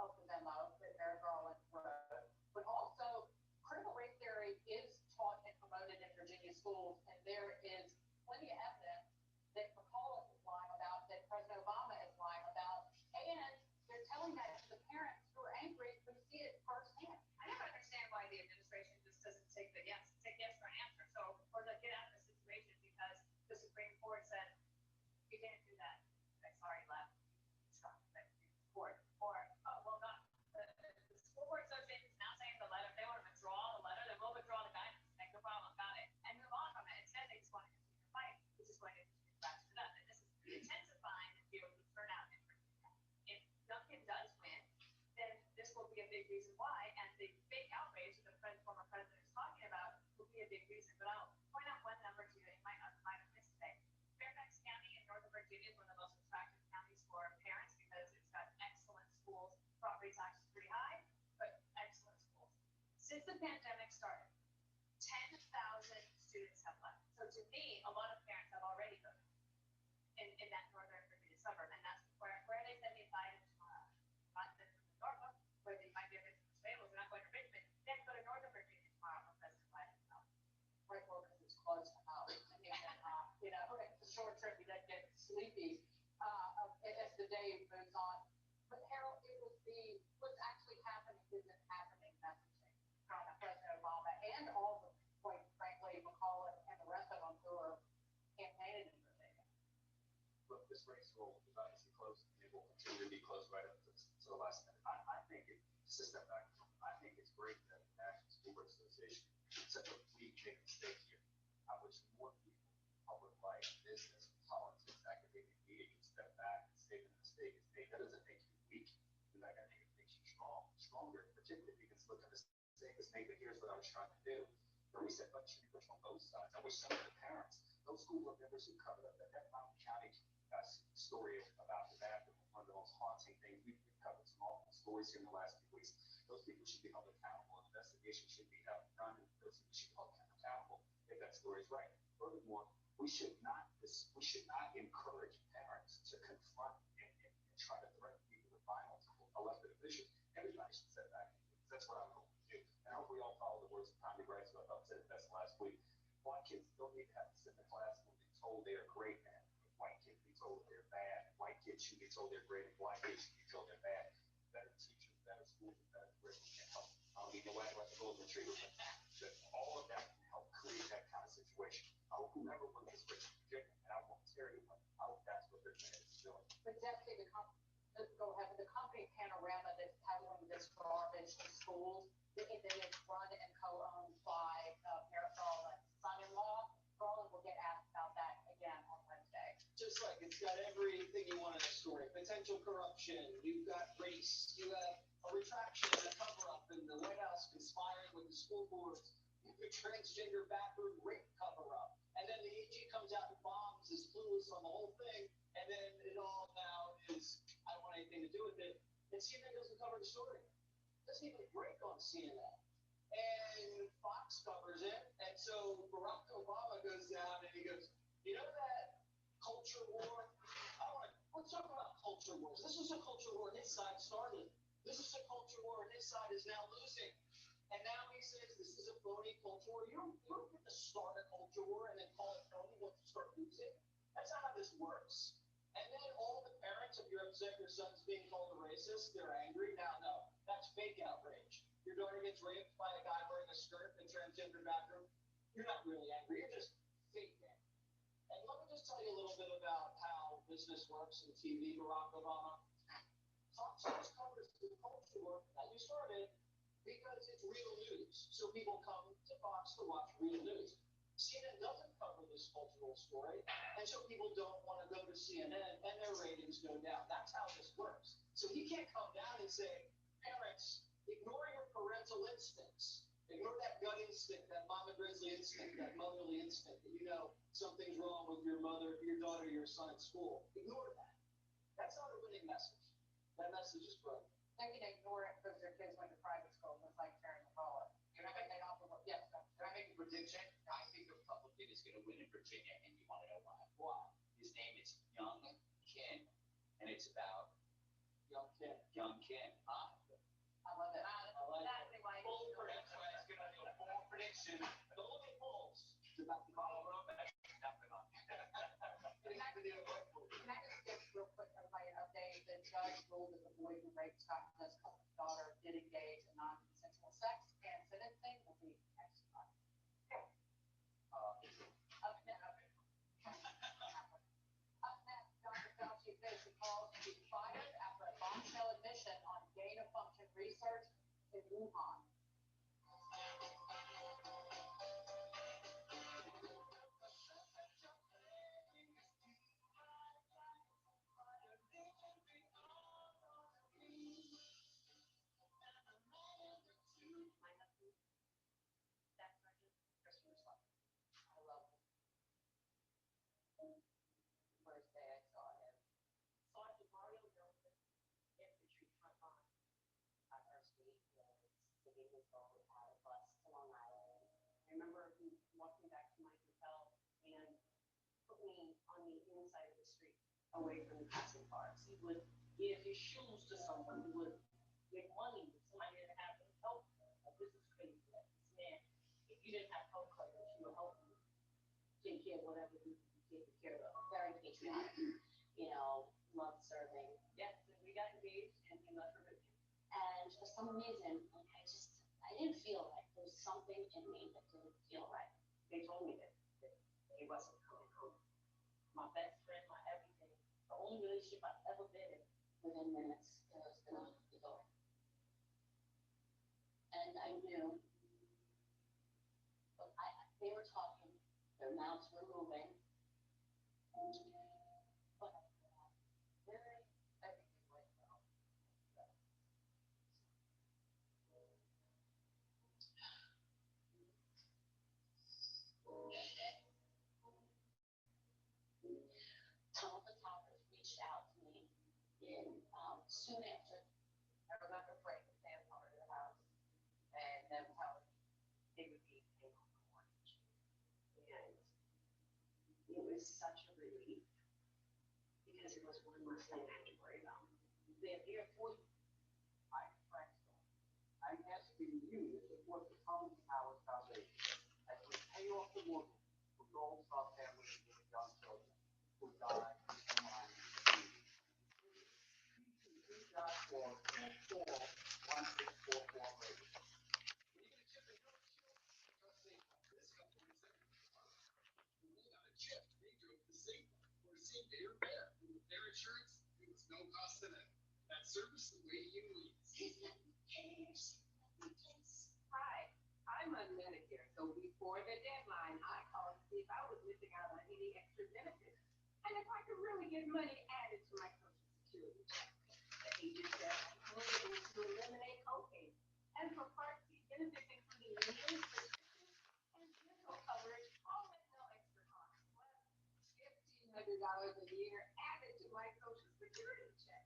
of the memo that Merrick Garland wrote, but also critical race theory is taught and promoted in Virginia schools, and there is plenty of evidence that McCullough is lying about, that President Obama is lying about, and they're telling that to the parents who are angry who see it firsthand. I never understand why the administration just doesn't say reason why, and the fake outrage that the former president is talking about will be a big reason. But I'll point out one number to you that you might have missed today. Fairfax County in Northern Virginia is one of the most attractive counties for parents because it's got excellent schools. Property tax is pretty high, but excellent schools. Since the pandemic started, 10,000 students have left. So to me, a lot of parents have already moved in that Northern Virginia suburb, and that's where they send me invited tomorrow. Not to Norfolk, where they might be a bit stable, they're not going to Richmond. They have to go to Northern Virginia tomorrow for President Biden. Right, well, because it's close to house. You know, it's a short trip, you don't get sleepy as the day moves on. But Harold, it was what's actually happening isn't happening messaging from President Obama and all the, quite frankly, McCall and the rest of them who are campaigning in Virginia. Look, this race will is obviously close, and it will continue to be close right up to the last minute. I think just to step back, I think it's great that the National School Board Association such a big mistake here. I wish more people, public life, business, politics, academic media can step back and say the mistake is made. That doesn't make you weak. In fact, I think it makes you stronger, particularly because look at the mistake is made. But here's what I was trying to do. The reset button should be pushed on both sides. I wish some of the parents, those school board members who covered up that Mountain County story about the bathroom, one of the most haunting things. We've covered some awful stories here in the last few weeks. Those people should be held accountable. An investigation should be done, and those people should be held accountable if that story is right. Furthermore, we should not encourage parents to confront and try to threaten people with violence, elected officials. Everybody should step back. That's what I'm going to do. And I hope we all follow the words of Tommy Rice, who I thought said it best last week. Black kids don't need to have to sit in the classroom and be told they're great, man. White kids be told they're bad. White kids should be told they're great, and black kids should be told they're bad. Better teachers, better schools, and better curriculum can help. I don't need no way about the golden retriever, but all of that can help create that kind of situation. I hope whoever wins this race, Virginia, and I won't tear you, I hope that's what they're doing. But definitely the company Panorama that's having this garbage to schools, and then it's run and co-owned by Marisol and son-in-law. Garland will get asked about that again on Wednesday. Just like it's got everything you want in a story. Potential corruption, you've got race, you have a retraction and a cover-up, and the White House conspiring with the school boards, the transgender bathroom rape cover-up. And then the AG comes out and bombs, is clueless on the whole thing, and then it all now is, I don't want anything to do with it. And CNN doesn't cover the story. Doesn't even break on CNN. And Fox covers it, and so Barack Obama goes down and he goes, you know that culture war? Let's talk about culture wars. This is a culture war, and his side started. This is a culture war, and his side is now losing. And now he says this is a phony culture war. You don't get to start a culture war and then call it phony once you start losing. That's not how this works. And then all the parents, if you're upset your son's being called a racist, they're angry. Now, no, that's fake outrage. Your daughter gets raped by a guy wearing a skirt in a transgender bathroom. You're not really angry. You're just fake angry. And let me just tell you a little bit about how business works in TV, Barack Obama. Fox News covers the culture war that you started because it's real news. So people come to Fox to watch real news. CNN doesn't cover this cultural story, and so people don't want to go to CNN, and their ratings go down. That's how this works. So he can't come down and say, parents, ignore your parental instincts. Ignore that gut instinct, that mama grizzly instinct, that motherly instinct that you know something's wrong with your mother, your daughter, your son at school. Ignore that. That's not a winning message. That message is broken. They can ignore it because their kids went to private school, just like Terry McCullough. Can I make that offer? Yes. Can I make a prediction? I think the Republican is going to win in Virginia, and you want to know why? Why? His name is Young Kin, and it's about Young Kin. Young Kin. I love it. I like it. Bold prediction. It's going to be a bold prediction. Don't look at polls. It's about the follow up. Nothing on. Can I just give real quick everybody an update? The judge ruled that the boy who raped Scott Driscoll's daughter did engage in non-consensual sex, and sentencing will be next month. Up next, Dr. Fauci faces calls to be fired after a bombshell admission on gain-of-function research in Wuhan. taking his phone out of bus to Long Island. I remember he walked me back to my hotel and put me on the inside of the street, away from the passing cars. He would give his shoes to someone. He would give money to somebody that had help. This is crazy. This man, if you didn't have health coverage, he would help you take care of whatever you take care of. Very patriotic, love serving. Yes, and we got engaged and he left for good. And for some reason, I didn't feel right. There was something in me that didn't feel right. They told me that he wasn't coming home. My best friend, my everything. The only relationship I've ever been in. Within minutes, there was the knock at the door. And I knew, but they were talking, their mouths were moving. But everything went well. Tom the Towers reached out to me soon after. I remember praying with them part of the house and them telling me they would be paying off the mortgage. And it was such a relief because it was one less thing I had to worry about. They're here for you. I'm asking you to support the Tom Towers Foundation as we pay off the mortgage for Gold Star families with young children who died in line. Please God for 41644 rate. When you get a chip in your children, trust Safe. This company is when we got a chip, they drove to Safe for the same day repair. With their insurance, it was no cost to them. That service the way you need. Hi, I'm on Medicare, so before the deadline, I called to see if I was missing out on any extra benefits. And if I could really get money added to my Social Security check. The agent said I'm able to eliminate copays. And for Part C benefits, including meals, prescriptions, and dental coverage, all at no extra cost. $1,500 a year added to my Social Security check.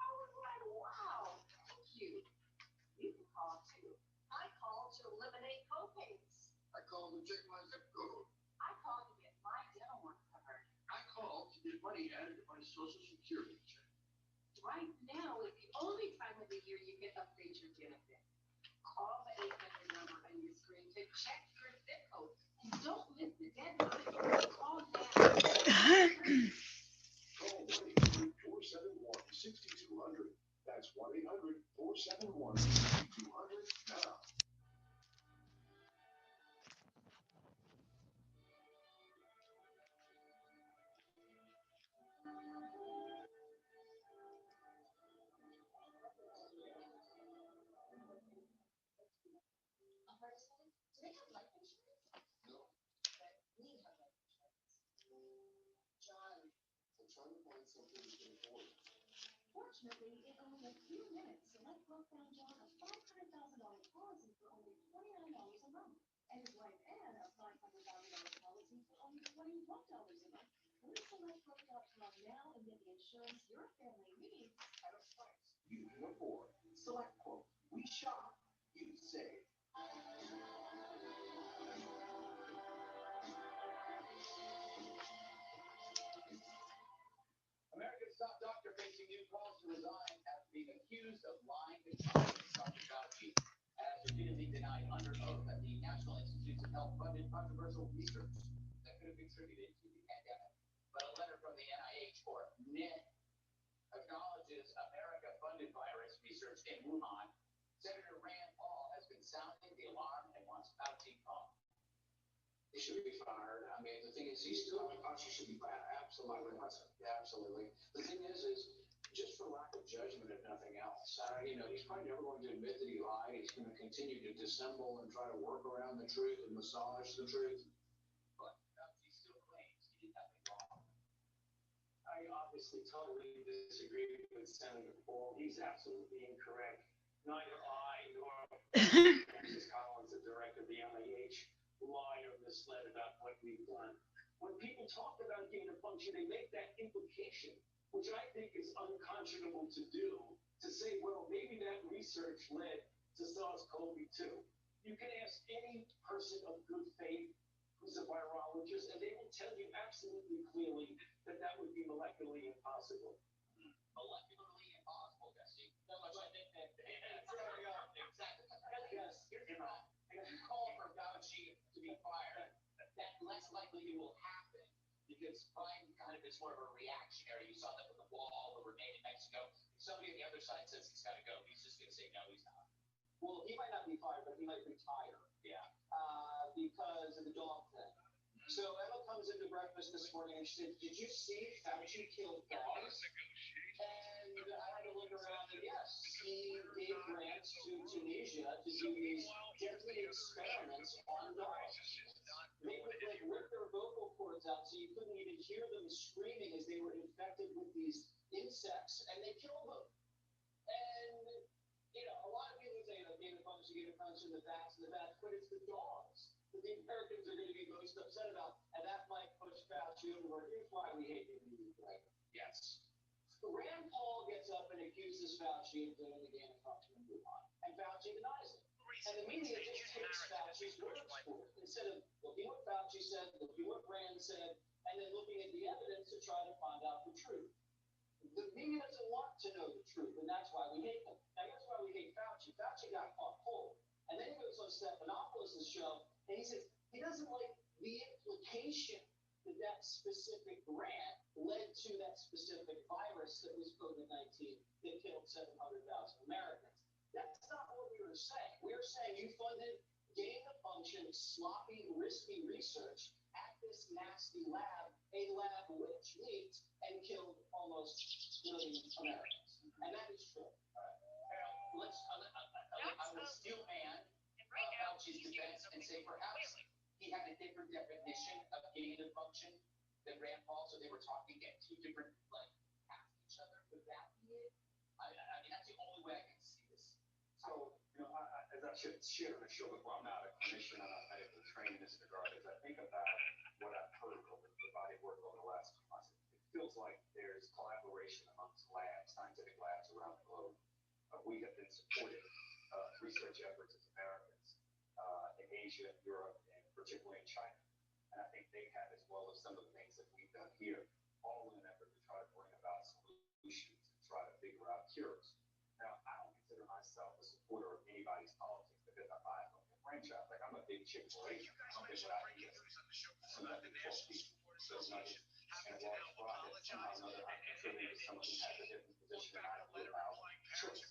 I was like, wow, thank you. You can call too. I called to eliminate copays. I called to check my zip code. I called to get my dental work covered. I called to get money added to my Social Security check. Right now is the only time of the year you can update your benefit. Call the 800 number on your screen to check your zip code. And don't miss the deadline. Call now. Call 1-800-471-6200. That's 1-800-471-6200 now. Do they have life insurance? No. But we have life insurance. John, I'm trying to find something you can afford. fortunately, in only a few minutes, Select Book found John a $500,000 policy for only $29 a month. And his wife Anne a $500,000 policy for only $21 a month. Go to SelectBook.com now and get the insurance your family needs at a price You can afford. Select Quote. We shop. You save. America's top doctor facing new calls to resign after being accused of lying to Congress. Dr. Fauci has repeatedly denied under oath that the National Institutes of Health funded controversial research that could have contributed to the pandemic. But a letter from the NIH or NIH acknowledges America-funded virus research in Wuhan. Senator Rand Paul has been sounding the alarm and wants Fauci gone. He should be fired. I mean, the thing is, he's still, Fauci should be fired. Absolutely. Absolutely. The thing is just for lack of judgment, if nothing else. He's probably never going to admit that he lied. He's going to continue to dissemble and try to work around the truth and massage the truth. But Fauci still claims he did nothing wrong. I obviously totally disagree with Senator Paul. He's absolutely incorrect. Neither I nor Mrs. Collins, the director of the NIH, lied or misled about what we've done. When people talk about gain of function, they make that implication, which I think is unconscionable to do, to say, well, maybe that research led to SARS-CoV-2. You can ask any person of good faith who's a virologist, and they will tell you absolutely clearly that that would be molecularly impossible. Molecularly impossible, Jesse. No, that's what I think. Exactly. Yes. If you call for Fauci to be fired, that less likely it will happen because Biden kind of is more of a reactionary. You saw that with the wall that remained in Mexico. If somebody on the other side says he's got to go, he's just going to say no, he's not. Well, he might not be fired, but he might retire. Yeah. Because of the dog thing. So Emma comes into breakfast this morning and she said, "Did you see Fauci killed dogs?" And I had to look around and yes, he gave grants to Tunisia to do these deadly experiments on dogs. They would like rip their vocal cords out so you couldn't even hear them screaming as they were infected with these insects, and they killed them. And you know, a lot of people say, gain of function, and the bats, but it's the dogs that the Americans are going to be most upset about, and that might push Fauci over. Here's why we hate him, right? Yes. Rand Paul gets up and accuses Fauci of doing the gain of function in Wuhan, and Fauci denies it. And the media just takes Fauci's words for it, instead of looking what Fauci said, looking what Rand said, and then looking at the evidence to try to find out the truth. The media doesn't want to know the truth, and that's why we hate them. Now, here's why we hate Fauci. Fauci got caught cold. And then he goes on Stephanopoulos' show, and he says he doesn't like the implication that that specific grant led to that specific virus that was COVID-19 that killed 700,000 Americans. That's not what we were saying. We were saying you funded gain-of-function, sloppy, risky research at this nasty lab, a lab which leaked and killed almost a million Americans. And that is true. Let's, I would still man Fauci's defense and say perhaps he had a different definition of gain of function than Rand Paul, so they were talking at two different, like, past each other. Would that be it? I mean, that's the only way I can see this. So, you know, as I should share on the show before, I'm not a clinician, I'm not medically trained in this regard, as I think about what I've heard over the body of work over the last few months, it feels like there's collaboration amongst labs, scientific labs around the globe. We have been supporting research efforts as Americans in Asia, Europe, and particularly in China. And I think they have, as well as some of the things that we've done here, all in an effort to try to bring about solutions and try to figure out cures. Now, I don't consider myself a supporter of anybody's politics because I'm buying a franchise. Like, I'm a big Chick-fil-A. I'm a big ideas. I'm not big pork people. So nuggets and a large fry that somehow or another I'm contributing to someone who has a different position than I do about chips.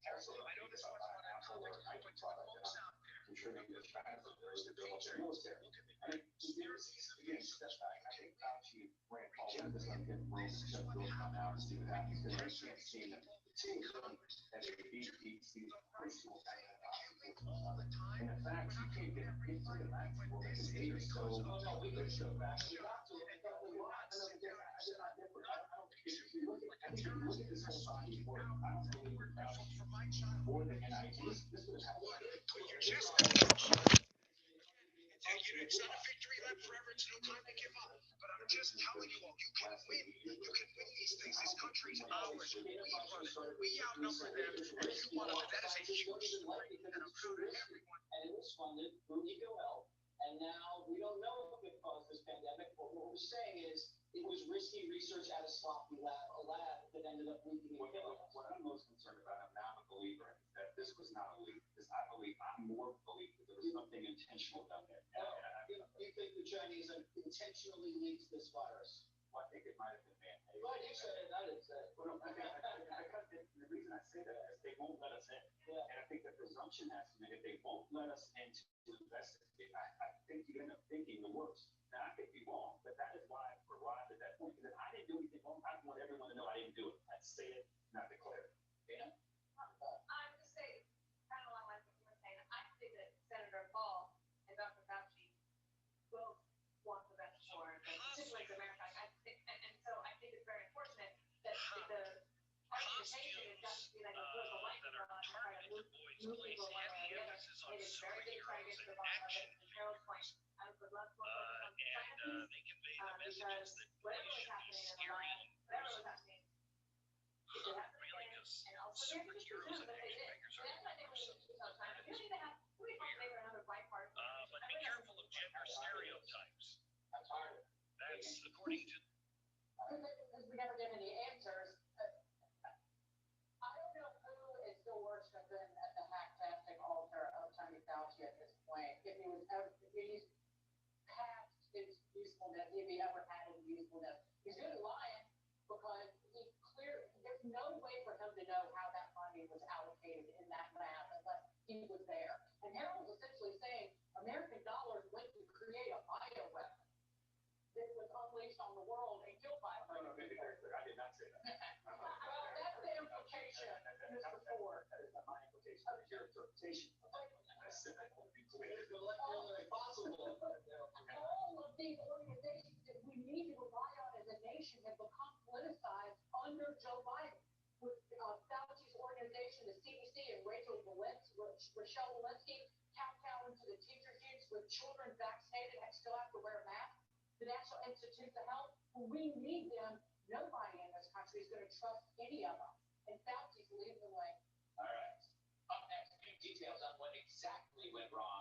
Also, I think if I buy an Apple or an Nike product that I'm contributing to China for those that build up their military. I mean, there's, again, step back. I think Fauci, Rand Paul, this I'm getting wrong, just go come out and see what happens. Because I can't see them. The two of them as a BTC principal and in fact, you can't get into the maximum because they are so. Oh, no, we could show back. We got to it. But we want to know I don't think if you look at this whole body of work, I don't believe we're more than NIH. This would have happened. Put your chest out. It's not a victory lap forever. It's no time to give up. But I'm just telling you all, you can win. You can win these things. This country's ours. We run it. We outnumber them. And you want to. That is a huge story. And I'm proud of everyone. And it was funded through EcoHealth. And now we don't know if it caused this pandemic, but what we're saying is it was risky research at a sloppy lab, a lab that ended up leaking and killing us. What I'm most concerned about, I'm not a believer in, that this was not a leak. Because I'm more believe that there was something intentional done there. You think the Chinese intentionally leaked this virus? Well, I think it might have been man-made. Well, you said it, I didn't say it. Well, the reason I say that is they won't let us in. Yeah. And I think the presumption has to be that they won't let us in to investigate. I think you end up thinking the worst. Now, I could be wrong, but that is why I arrived at that point. Because if I didn't do anything wrong, I want everyone to know I didn't do it. I'd say it, not declare it. Dana? I'm just saying, kind of along with what you were saying, I think that Senator Paul and Dr. Fauci both want the best for particularly America. And so I think it's very unfortunate that the argumentation is got to be like a political light and try to move people one way or the other. It is very good trying to get to the bottom of it. To Carol's point, I would love to focus on China because whatever was happening in the lab, whatever was happening, it happened again. And also, they have to presume that they did. And that's why they were in 2020. if he ever had any usefulness. He's really lying because there's no way for him to know how that money was allocated in that math unless he was there. And Harold was essentially saying American dollars went to create a bioweapon that was unleashed on the world and killed 500 people. I did not say that. Well, that's the implication, Mr. Ford. That is not my implication, that is your interpretation. I said that won't be clear. It's possible. All of these organizations that we need to rely on as a nation have become politicized under Joe Biden. With Fauci's organization, the CDC, and Rochelle Walensky kowtowing to the teachers' unions with children vaccinated and still have to wear a mask. The National Institutes of Health, we need them. Nobody in this country is going to trust any of them. And Fauci's leading the way. All right. Up next, new details on what exactly went wrong